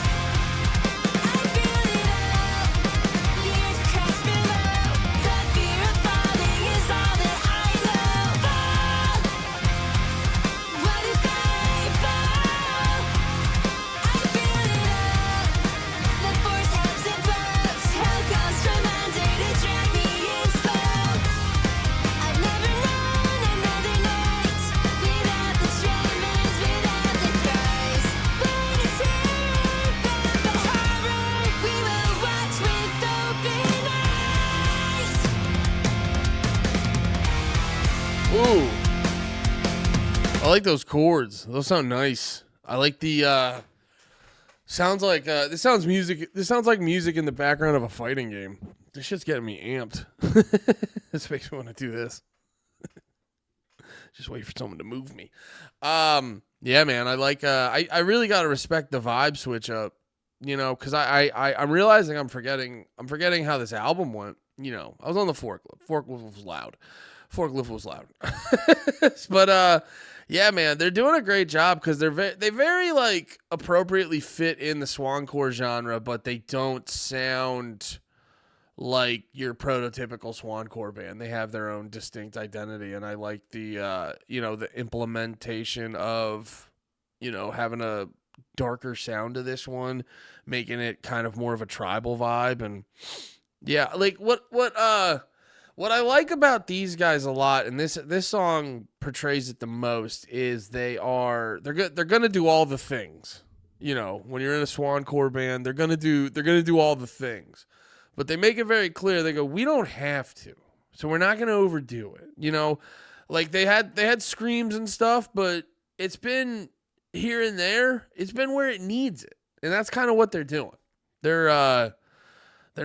I feel it all. The earth cracks below. The fear of falling is all that I know. Fall. What if I fall? I feel it all. The force ebbs and flows. Hell goes from under to drag me in slow. I've never known another night without the tremors, without the cries. When it's here, but the horror, we will watch with open eyes. Ooh. I like those chords. Those sound nice. I like the Sounds like this sounds music. This sounds like music in the background of a fighting game. This shit's getting me amped. This makes me want to do this. Just wait for someone to move me. Yeah, man. I like. I really gotta respect the vibe switch up. You know, because I'm realizing I'm forgetting how this album went. You know, I was on the forklift. Forklift was loud. But yeah, man, they're doing a great job because they very like appropriately fit in the swancore genre, but they don't sound like your prototypical swancore band. They have their own distinct identity, and I like the the implementation of having a darker sound to this one, making it kind of more of a tribal vibe. And yeah, like what I like about these guys a lot, and this song portrays it the most, is they're gonna do all the things. You know, when you're in a swancore band, they're gonna do all the things, but they make it very clear. They go, we don't have to, so we're not gonna overdo it. You know, like they had screams and stuff, but it's been here and there. It's been where it needs it, and that's kind of what they're doing. They're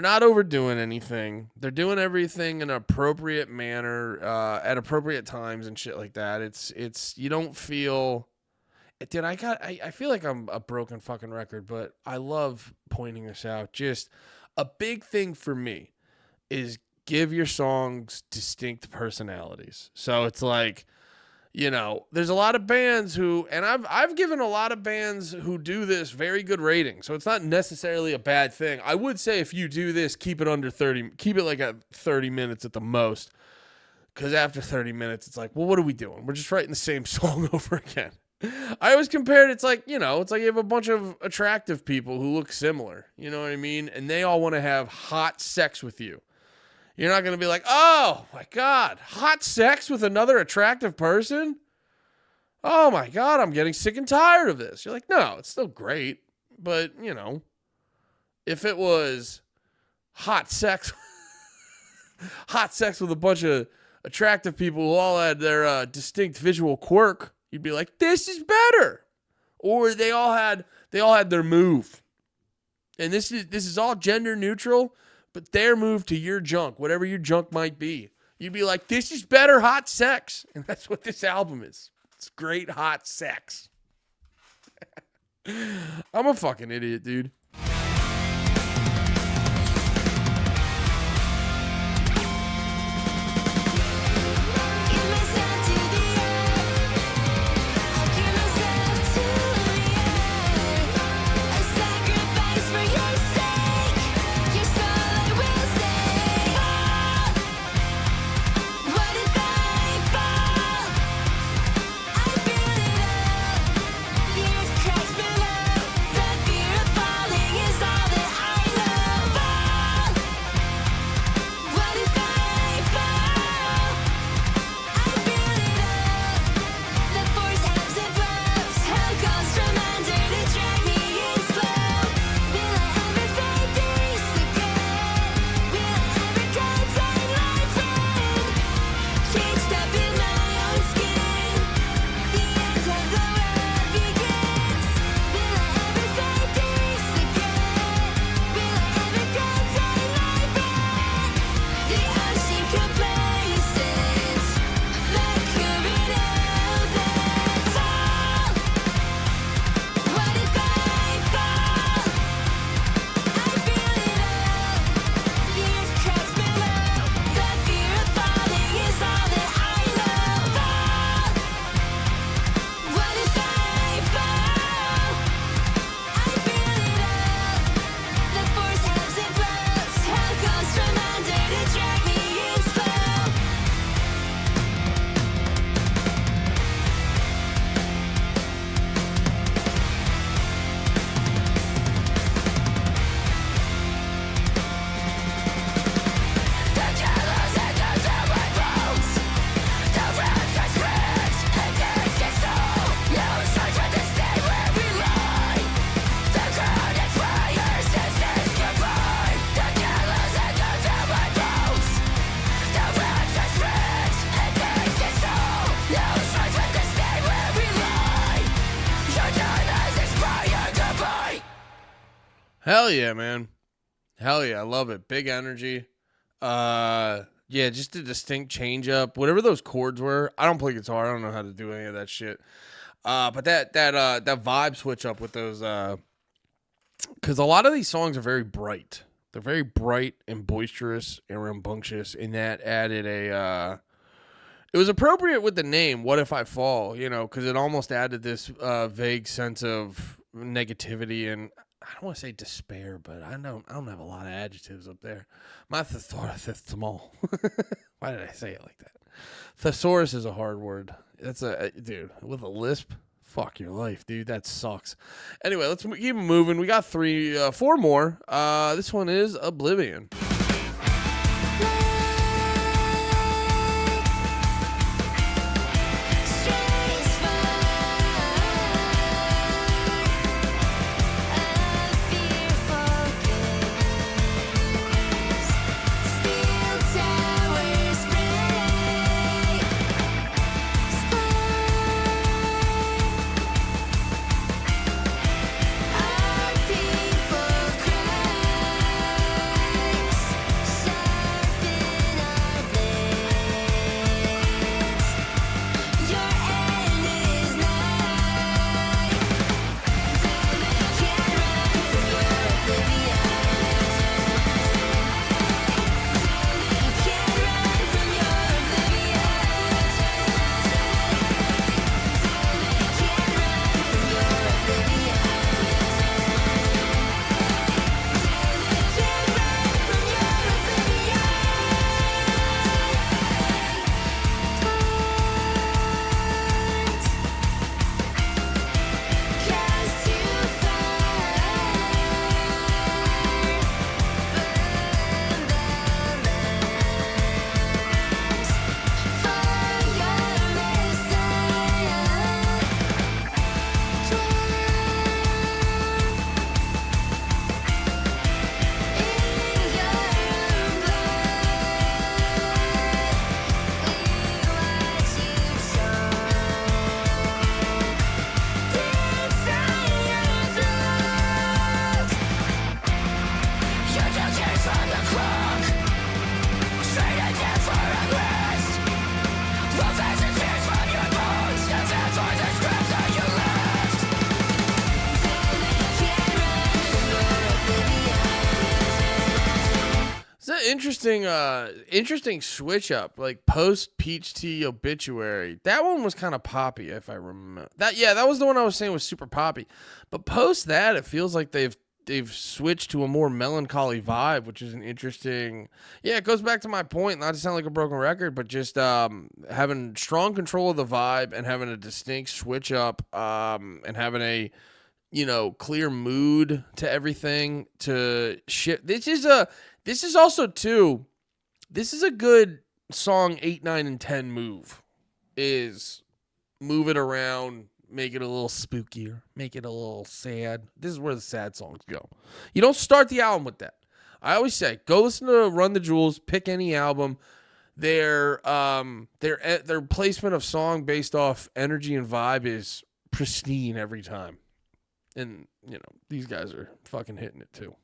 not overdoing anything. They're doing everything in an appropriate manner, at appropriate times and shit like that. It's you don't feel, dude. I feel like I'm a broken fucking record, but I love pointing this out. Just a big thing for me is give your songs distinct personalities. So it's like, there's a lot of bands who, and I've given a lot of bands who do this very good ratings. So it's not necessarily a bad thing. I would say if you do this, keep it under 30, keep it like at 30 minutes at the most. Because after 30 minutes, it's like, well, what are we doing? We're just writing the same song over again. I always compared, it's like you have a bunch of attractive people who look similar. You know what I mean? And they all want to have hot sex with you. You're not going to be like, oh, my God, hot sex with another attractive person? Oh, my God, I'm getting sick and tired of this. You're like, no, it's still great. But, if it was hot sex with a bunch of attractive people who all had their distinct visual quirk, you'd be like, this is better. Or they all had their move. And this is all gender neutral. But their move to your junk, whatever your junk might be, you'd be like, this is better hot sex. And that's what this album is. It's great hot sex. I'm a fucking idiot, dude. Falling Hell yeah, man. Hell yeah, I love it. Big energy. Yeah, just a distinct change up. Whatever those chords were. I don't play guitar. I don't know how to do any of that shit. But that vibe switch up with those because a lot of these songs are very bright. They're very bright and boisterous and rambunctious, and that added a it was appropriate with the name What If I Fall, you know, because it almost added this vague sense of negativity and I don't want to say despair, but I don't have a lot of adjectives up there. My thesaurus is small. Why did I say it like that? Thesaurus is a hard word. That's a dude with a lisp. Fuck your life, dude. That sucks. Anyway, let's keep moving. We got four more. This one is Oblivion. Interesting switch up, like post Peach Tea Obituary. That one was kind of poppy, if I remember. That was the one I was saying was super poppy. But post that, it feels like they've switched to a more melancholy vibe, which is an interesting. Yeah, it goes back to my point, not to sound like a broken record, but just having strong control of the vibe and having a distinct switch up, and having a clear mood to everything to shift. This is also too. This is a good song 8, 9, and 10 move. Is move it around, make it a little spookier, make it a little sad. This is where the sad songs go. You don't start the album with that. I always say, go listen to Run the Jewels, pick any album. Their placement of song based off energy and vibe is pristine every time. And, these guys are fucking hitting it too.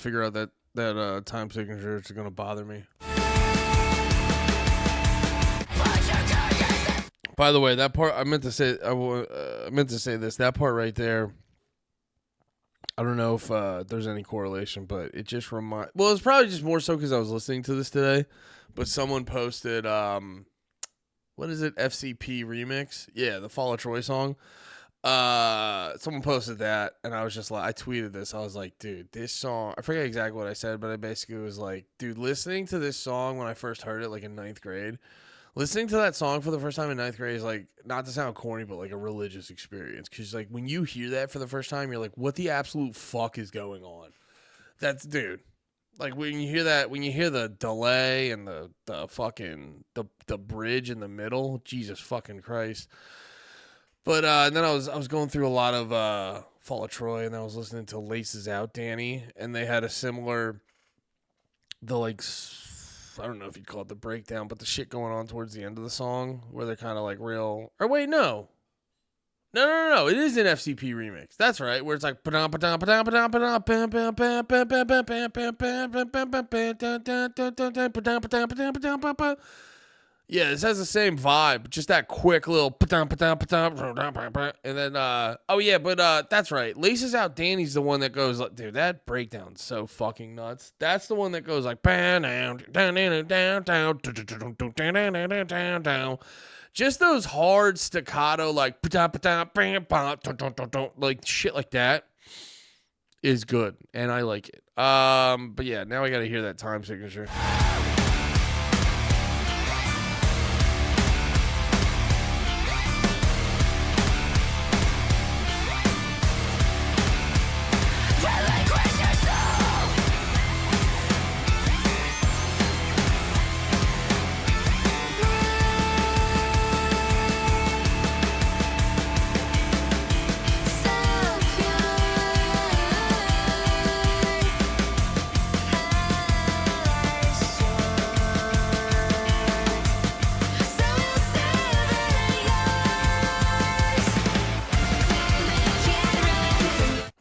figure out that time signature. It's gonna bother me. By the way, that part I meant to say this. That part right there. I don't know if there's any correlation, but it just well, it's probably just more so because I was listening to this today. But someone posted, what is it? FCP remix? Yeah, the Fall of Troy song. Someone posted that, and I was just like, I tweeted this. I was like, dude, this song. I forget exactly what I said, but I basically was like, dude, listening to this song when I first heard it, like in 9th grade. Listening to that song for the first time in 9th grade is like, not to sound corny, but like a religious experience. Because like when you hear that for the first time, you're like, what the absolute fuck is going on? That's, dude. Like when you hear that, when you hear the delay and the fucking, the bridge in the middle, Jesus fucking Christ. But and then I was going through a lot of Fall of Troy, and I was listening to Laces Out, Danny, and they had a similar, I don't know if you'd call it the breakdown, but the shit going on towards the end of the song where they're kind of like real. Or wait, no. It is an FCP remix. That's right. Where it's like. Yeah, this has the same vibe. Just that quick little. And then, oh yeah, but that's right. Laces Out Danny's the one that goes, dude, that breakdown's so fucking nuts. That's the one that goes like, just those hard staccato, like shit like that is good, and I like it. But yeah, now I gotta hear that time signature.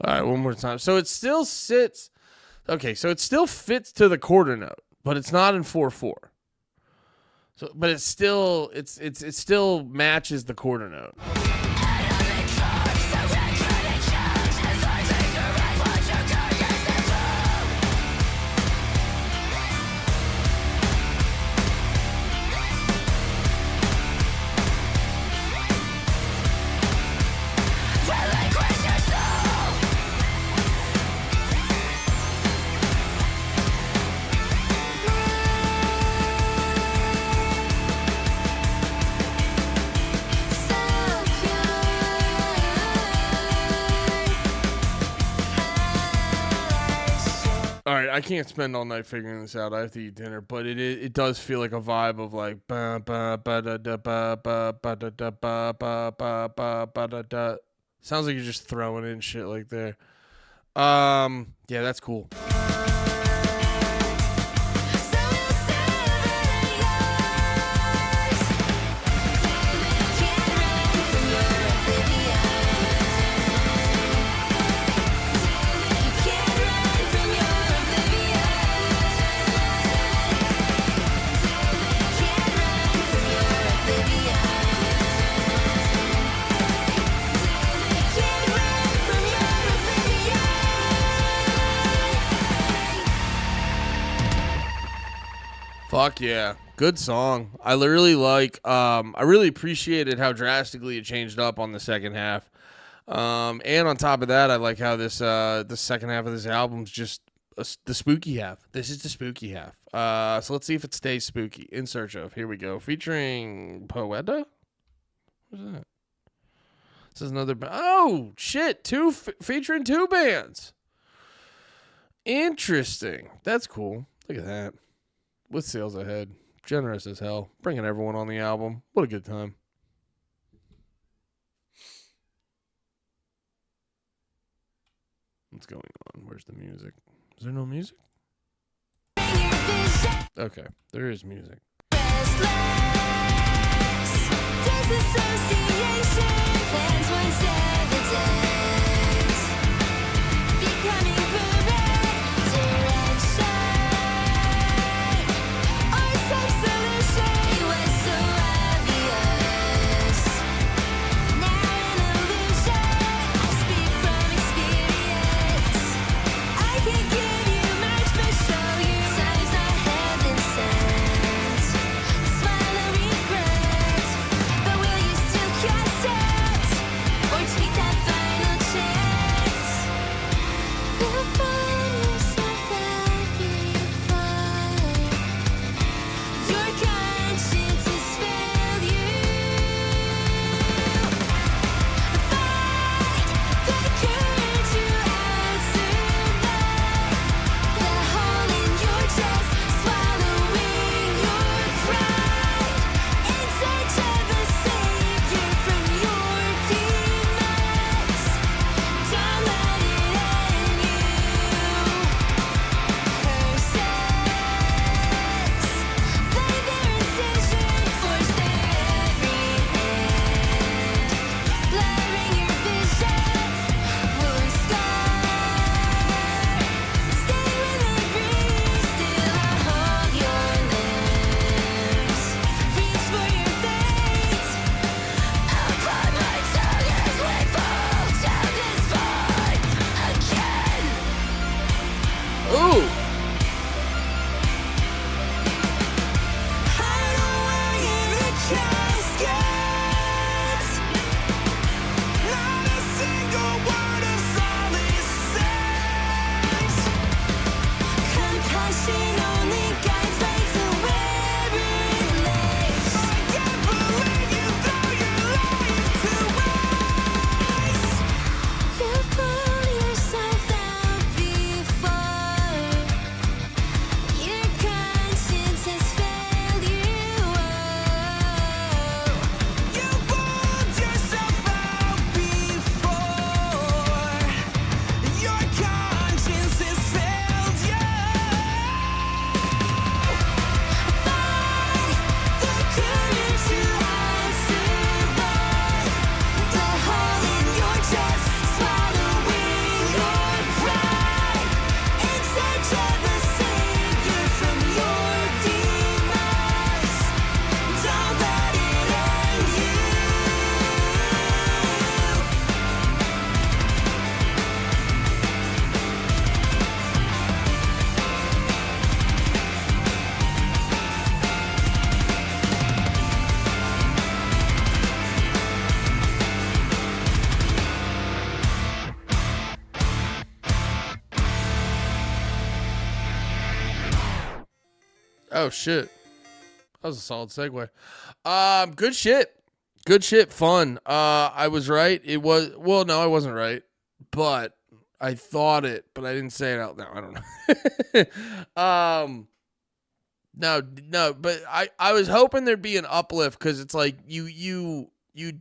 All right, one more time. So it still sits. Okay, so it still fits to the quarter note, but it's not in 4/4. So, but it still it still matches the quarter note. All right, I can't spend all night figuring this out. I have to eat dinner, but it does feel like a vibe of like ba ba ba da da ba ba ba da da ba ba ba ba ba da da. Sounds like you're just throwing in shit like there. Yeah, that's cool. Fuck yeah. Good song. I really I really appreciated how drastically it changed up on the second half. And on top of that, I like how this the second half of this album's just the spooky half. This is the spooky half. So let's see if it stays spooky. In Search Of. Here we go. Featuring Poeta? What's that? This is another oh, shit. Featuring two bands. Interesting. That's cool. Look at that. With sales ahead. Generous as hell. Bringing everyone on the album. What a good time. What's going on? Where's the music? Is there no music? Okay, there is music. Becoming Caskets. Not a single word of solid says. Compassion only guides right to where it lays. I can't believe you throw your life to waste. You pull yourself out before your conscience has failed you. You pulled yourself out before your conscience has failed you. Find the courage to survive the hole in your chest, swallowing your pride in search of a savior from your demise. Don't let it end you. Oh shit. That was a solid segue. Good shit. Good shit. Fun. I was right. It was, well, no, I wasn't right, but I thought it, but I didn't say it out loud. I don't know. No, but I was hoping there'd be an uplift because it's like you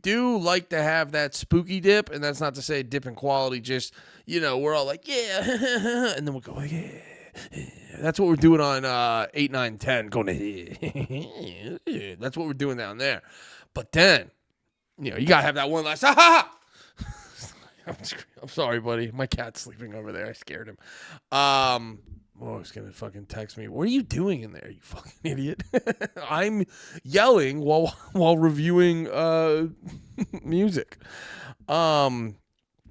do like to have that spooky dip, and that's not to say dip in quality. Just, we're all like, yeah, and then we'll go, yeah. That's what we're doing on 8, 9, 10. Going to that's what we're doing down there. But then, you gotta have that one last. Ha ha! I'm sorry, buddy. My cat's sleeping over there. I scared him. He's gonna fucking text me. What are you doing in there, you fucking idiot? I'm yelling while reviewing music.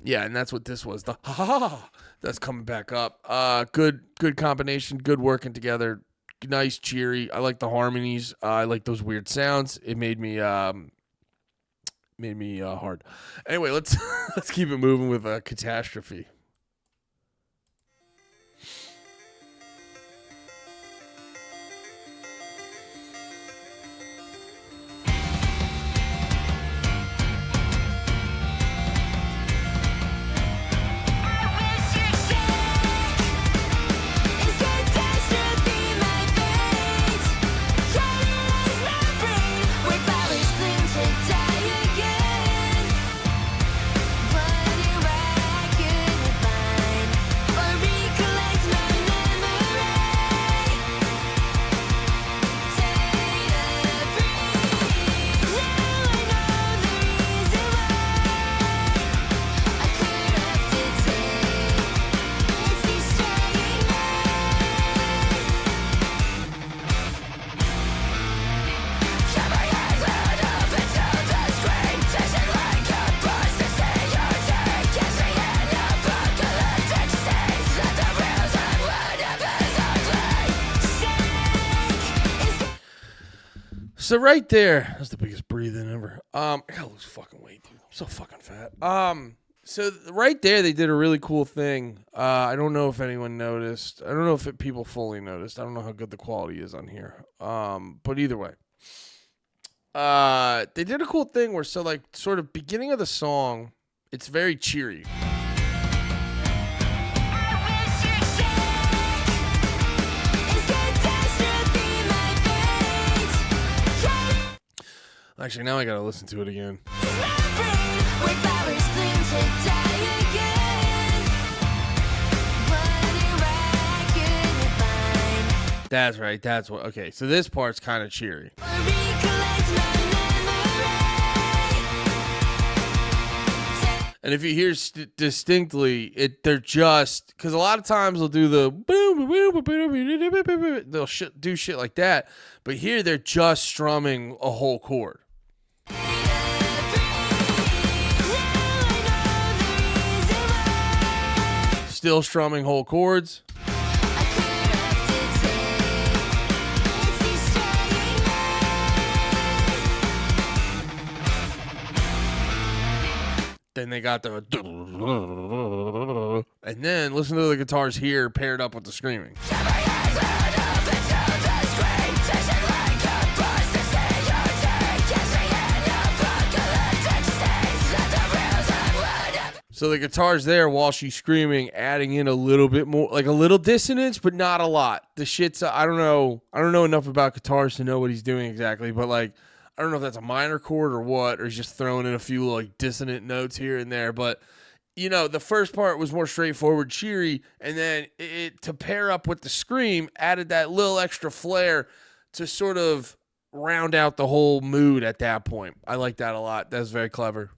Yeah, and that's what this was. The ha ha ha. That's coming back up. Good combination. Good working together. Nice, cheery. I like the harmonies. I like those weird sounds. It made me hard. Anyway, let's keep it moving with Catastrophe. So right there, that's the biggest breathing ever. I gotta lose fucking weight, dude. I'm so fucking fat. So right there, they did a really cool thing. I don't know if anyone noticed. I don't know if people fully noticed. I don't know how good the quality is on here. But either way, they did a cool thing where, so like, sort of beginning of the song, it's very cheery. Actually, now I gotta listen to it again. That's right. That's what. Okay, so this part's kind of cheery. And if you hear distinctly, they're just, because a lot of times they'll do the they'll do shit like that, but here they're just strumming a whole chord. Still strumming whole chords. they got the, and then listen to the guitars here paired up with the screaming. So the guitar's there while she's screaming, adding in a little bit more, like a little dissonance, but not a lot. The shit's, I don't know enough about guitars to know what he's doing exactly, but like, I don't know if that's a minor chord or what, or he's just throwing in a few like dissonant notes here and there. But, you know, the first part was more straightforward, cheery, and then it to pair up with the scream added that little extra flair to sort of round out the whole mood at that point. I like that a lot. That's very clever.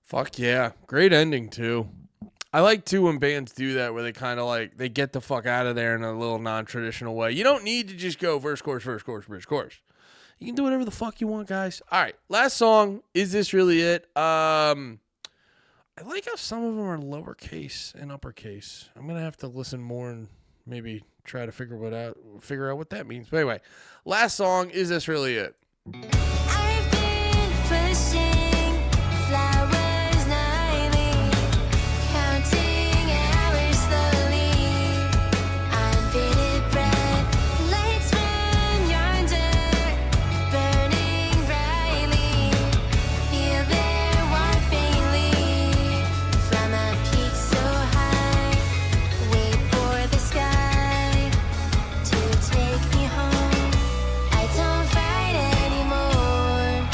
Fuck yeah. Great ending, too. I like, too, when bands do that where they kind of like, they get the fuck out of there in a little non-traditional way. You don't need to just go verse, chorus, bridge, chorus. You can do whatever the fuck you want, guys. All right. Last song. Is This Really It? I like how some of them are lowercase and uppercase. I'm going to have to listen more and maybe try to figure out what that means. But anyway, last song. Is This Really It? I've been pushing flowers nightly, counting hours slowly. On bated breath, lights from yonder, burning brightly. Feel their warmth faintly from a peak so high. Wait for the sky to take me home. I don't fight anymore.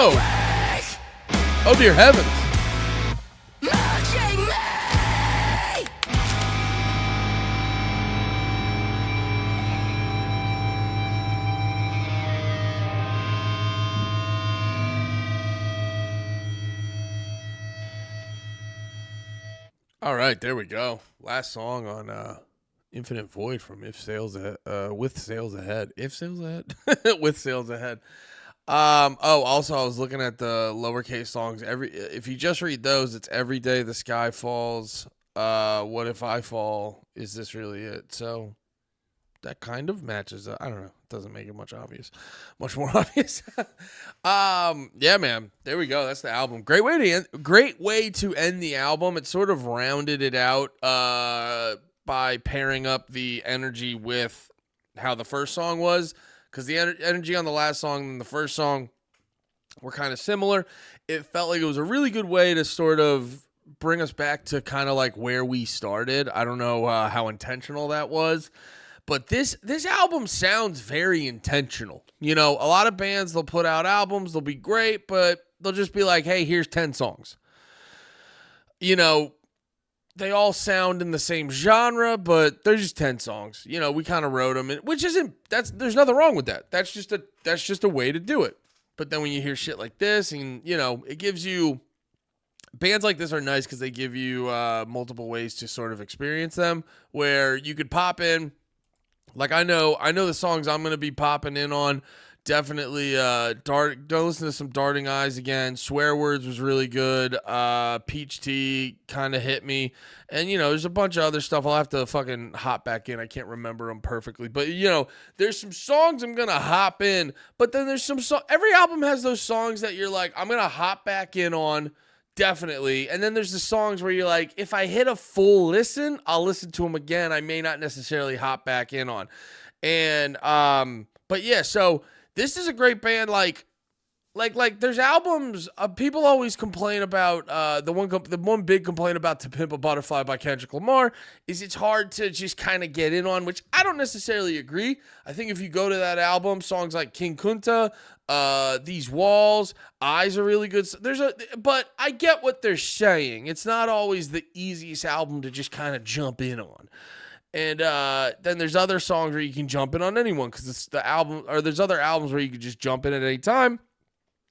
no. Oh, dear heavens. All right, there we go. Last song on Infinite Void from If Sales Ahead, With Sales Ahead. If Sales Ahead? With Sales Ahead. Also I was looking at the lowercase songs. If you just read those, it's Every Day the Sky Falls. What If I Fall? Is This Really It? So that kind of matches. I don't know. It doesn't make it much more obvious. Yeah, man. There we go. That's the album. Great way to end the album. It sort of rounded it out by pairing up the energy with how the first song was, because the energy on the last song and the first song were kind of similar. It felt like it was a really good way to sort of bring us back to kind of like where we started. I don't know how intentional that was. But this album sounds very intentional. You know, a lot of bands, they'll put out albums, they'll be great, but they'll just be like, hey, here's 10 songs. You know, they all sound in the same genre, but they're just 10 songs. You know, we kind of wrote them, there's nothing wrong with that. That's just a way to do it. But then when you hear shit like this, and, you know, it gives you, bands like this are nice because they give you multiple ways to sort of experience them, where you could pop in. Like, I know the songs I'm going to be popping in on. Definitely don't listen to some Darting Eyes again. Swear Words was really good. Peach Tea kind of hit me. And, you know, there's a bunch of other stuff. I'll have to fucking hop back in. I can't remember them perfectly. But, you know, there's some songs I'm going to hop in. But then there's some every album has those songs that you're like, I'm going to hop back in on. Definitely. And then there's the songs where you're like, if I hit a full listen, I'll listen to them again. I may not necessarily hop back in on. And, but yeah, so this is a great band. Like there's albums, people always complain about, the one big complaint about To Pimp a Butterfly by Kendrick Lamar is it's hard to just kind of get in on, which I don't necessarily agree. I think if you go to that album, songs like King Kunta, These Walls, Eyes are really good. But I get what they're saying. It's not always the easiest album to just kind of jump in on. And then there's other songs where you can jump in on anyone because it's the album, or there's other albums where you can just jump in at any time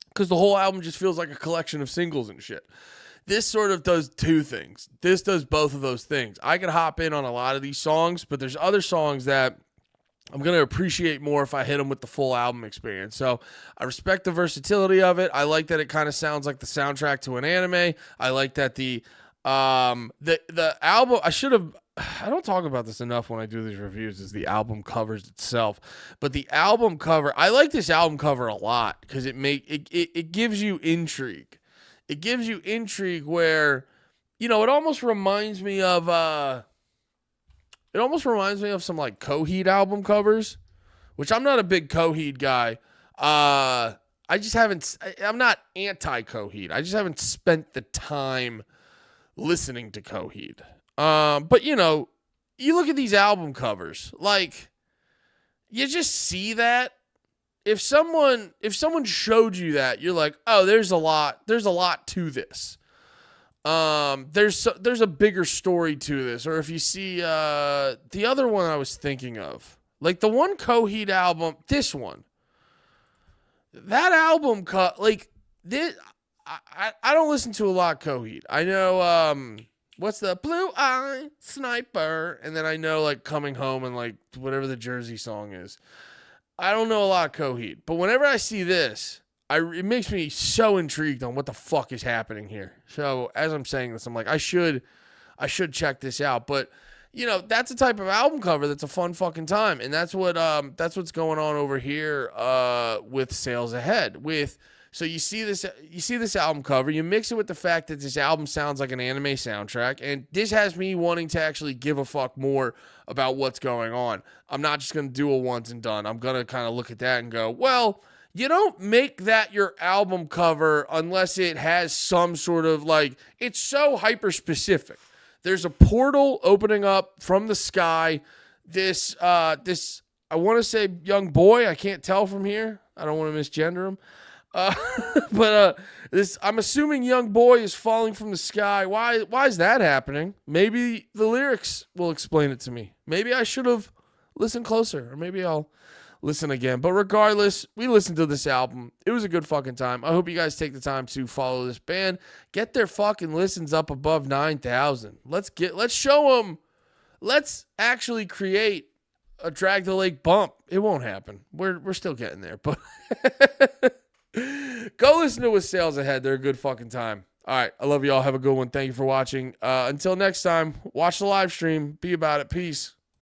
because the whole album just feels like a collection of singles and shit. This sort of does two things. This does both of those things. I could hop in on a lot of these songs, but there's other songs that I'm going to appreciate more if I hit them with the full album experience. So I respect the versatility of it. I like that it kind of sounds like the soundtrack to an anime. I like that the album, I don't talk about this enough when I do these reviews, is the album covers itself. But the album cover, I like this album cover a lot because it gives you intrigue. It gives you intrigue where, you know, it almost reminds me of some like Coheed album covers, which I'm not a big Coheed guy. I'm not anti-Coheed. I just haven't spent the time listening to Coheed. But you know, you look at these album covers, like you just see that. If someone showed you that, you're like, oh, there's a lot to this. There's a bigger story to this. Or if you see the other one I was thinking of, like the one Coheed album, this one, that album cut like this. I don't listen to a lot of Coheed. I know what's the Blue Eye Sniper, and then I know like Coming Home and like whatever the Jersey song is. I don't know a lot of Coheed, but whenever I see this, it makes me so intrigued on what the fuck is happening here. So as I'm saying this, I'm like, I should check this out. But you know, that's a type of album cover that's a fun fucking time, and that's what's going on over here with Sales Ahead. So you see this album cover, you mix it with the fact that this album sounds like an anime soundtrack, and this has me wanting to actually give a fuck more about what's going on. I'm not just going to do a once and done. I'm going to kind of look at that and go, well, you don't make that your album cover unless it has some sort of like, it's so hyper specific. There's a portal opening up from the sky. This I want to say young boy, I can't tell from here. I don't want to misgender him. Uh, but this, I'm assuming Young Boy is falling from the sky. Why is that happening? Maybe the lyrics will explain it to me. Maybe I should have listened closer, or maybe I'll listen again. But regardless, we listened to this album. It was a good fucking time. I hope you guys take the time to follow this band. Get their fucking listens up above 9,000. Let's show them. Let's actually create a Drag the Lake bump. It won't happen. We're still getting there, but go listen to With Sales Ahead. They're a good fucking time. All right. I love you all. Have a good one. Thank you for watching. Until next time, watch the live stream. Be about it. Peace.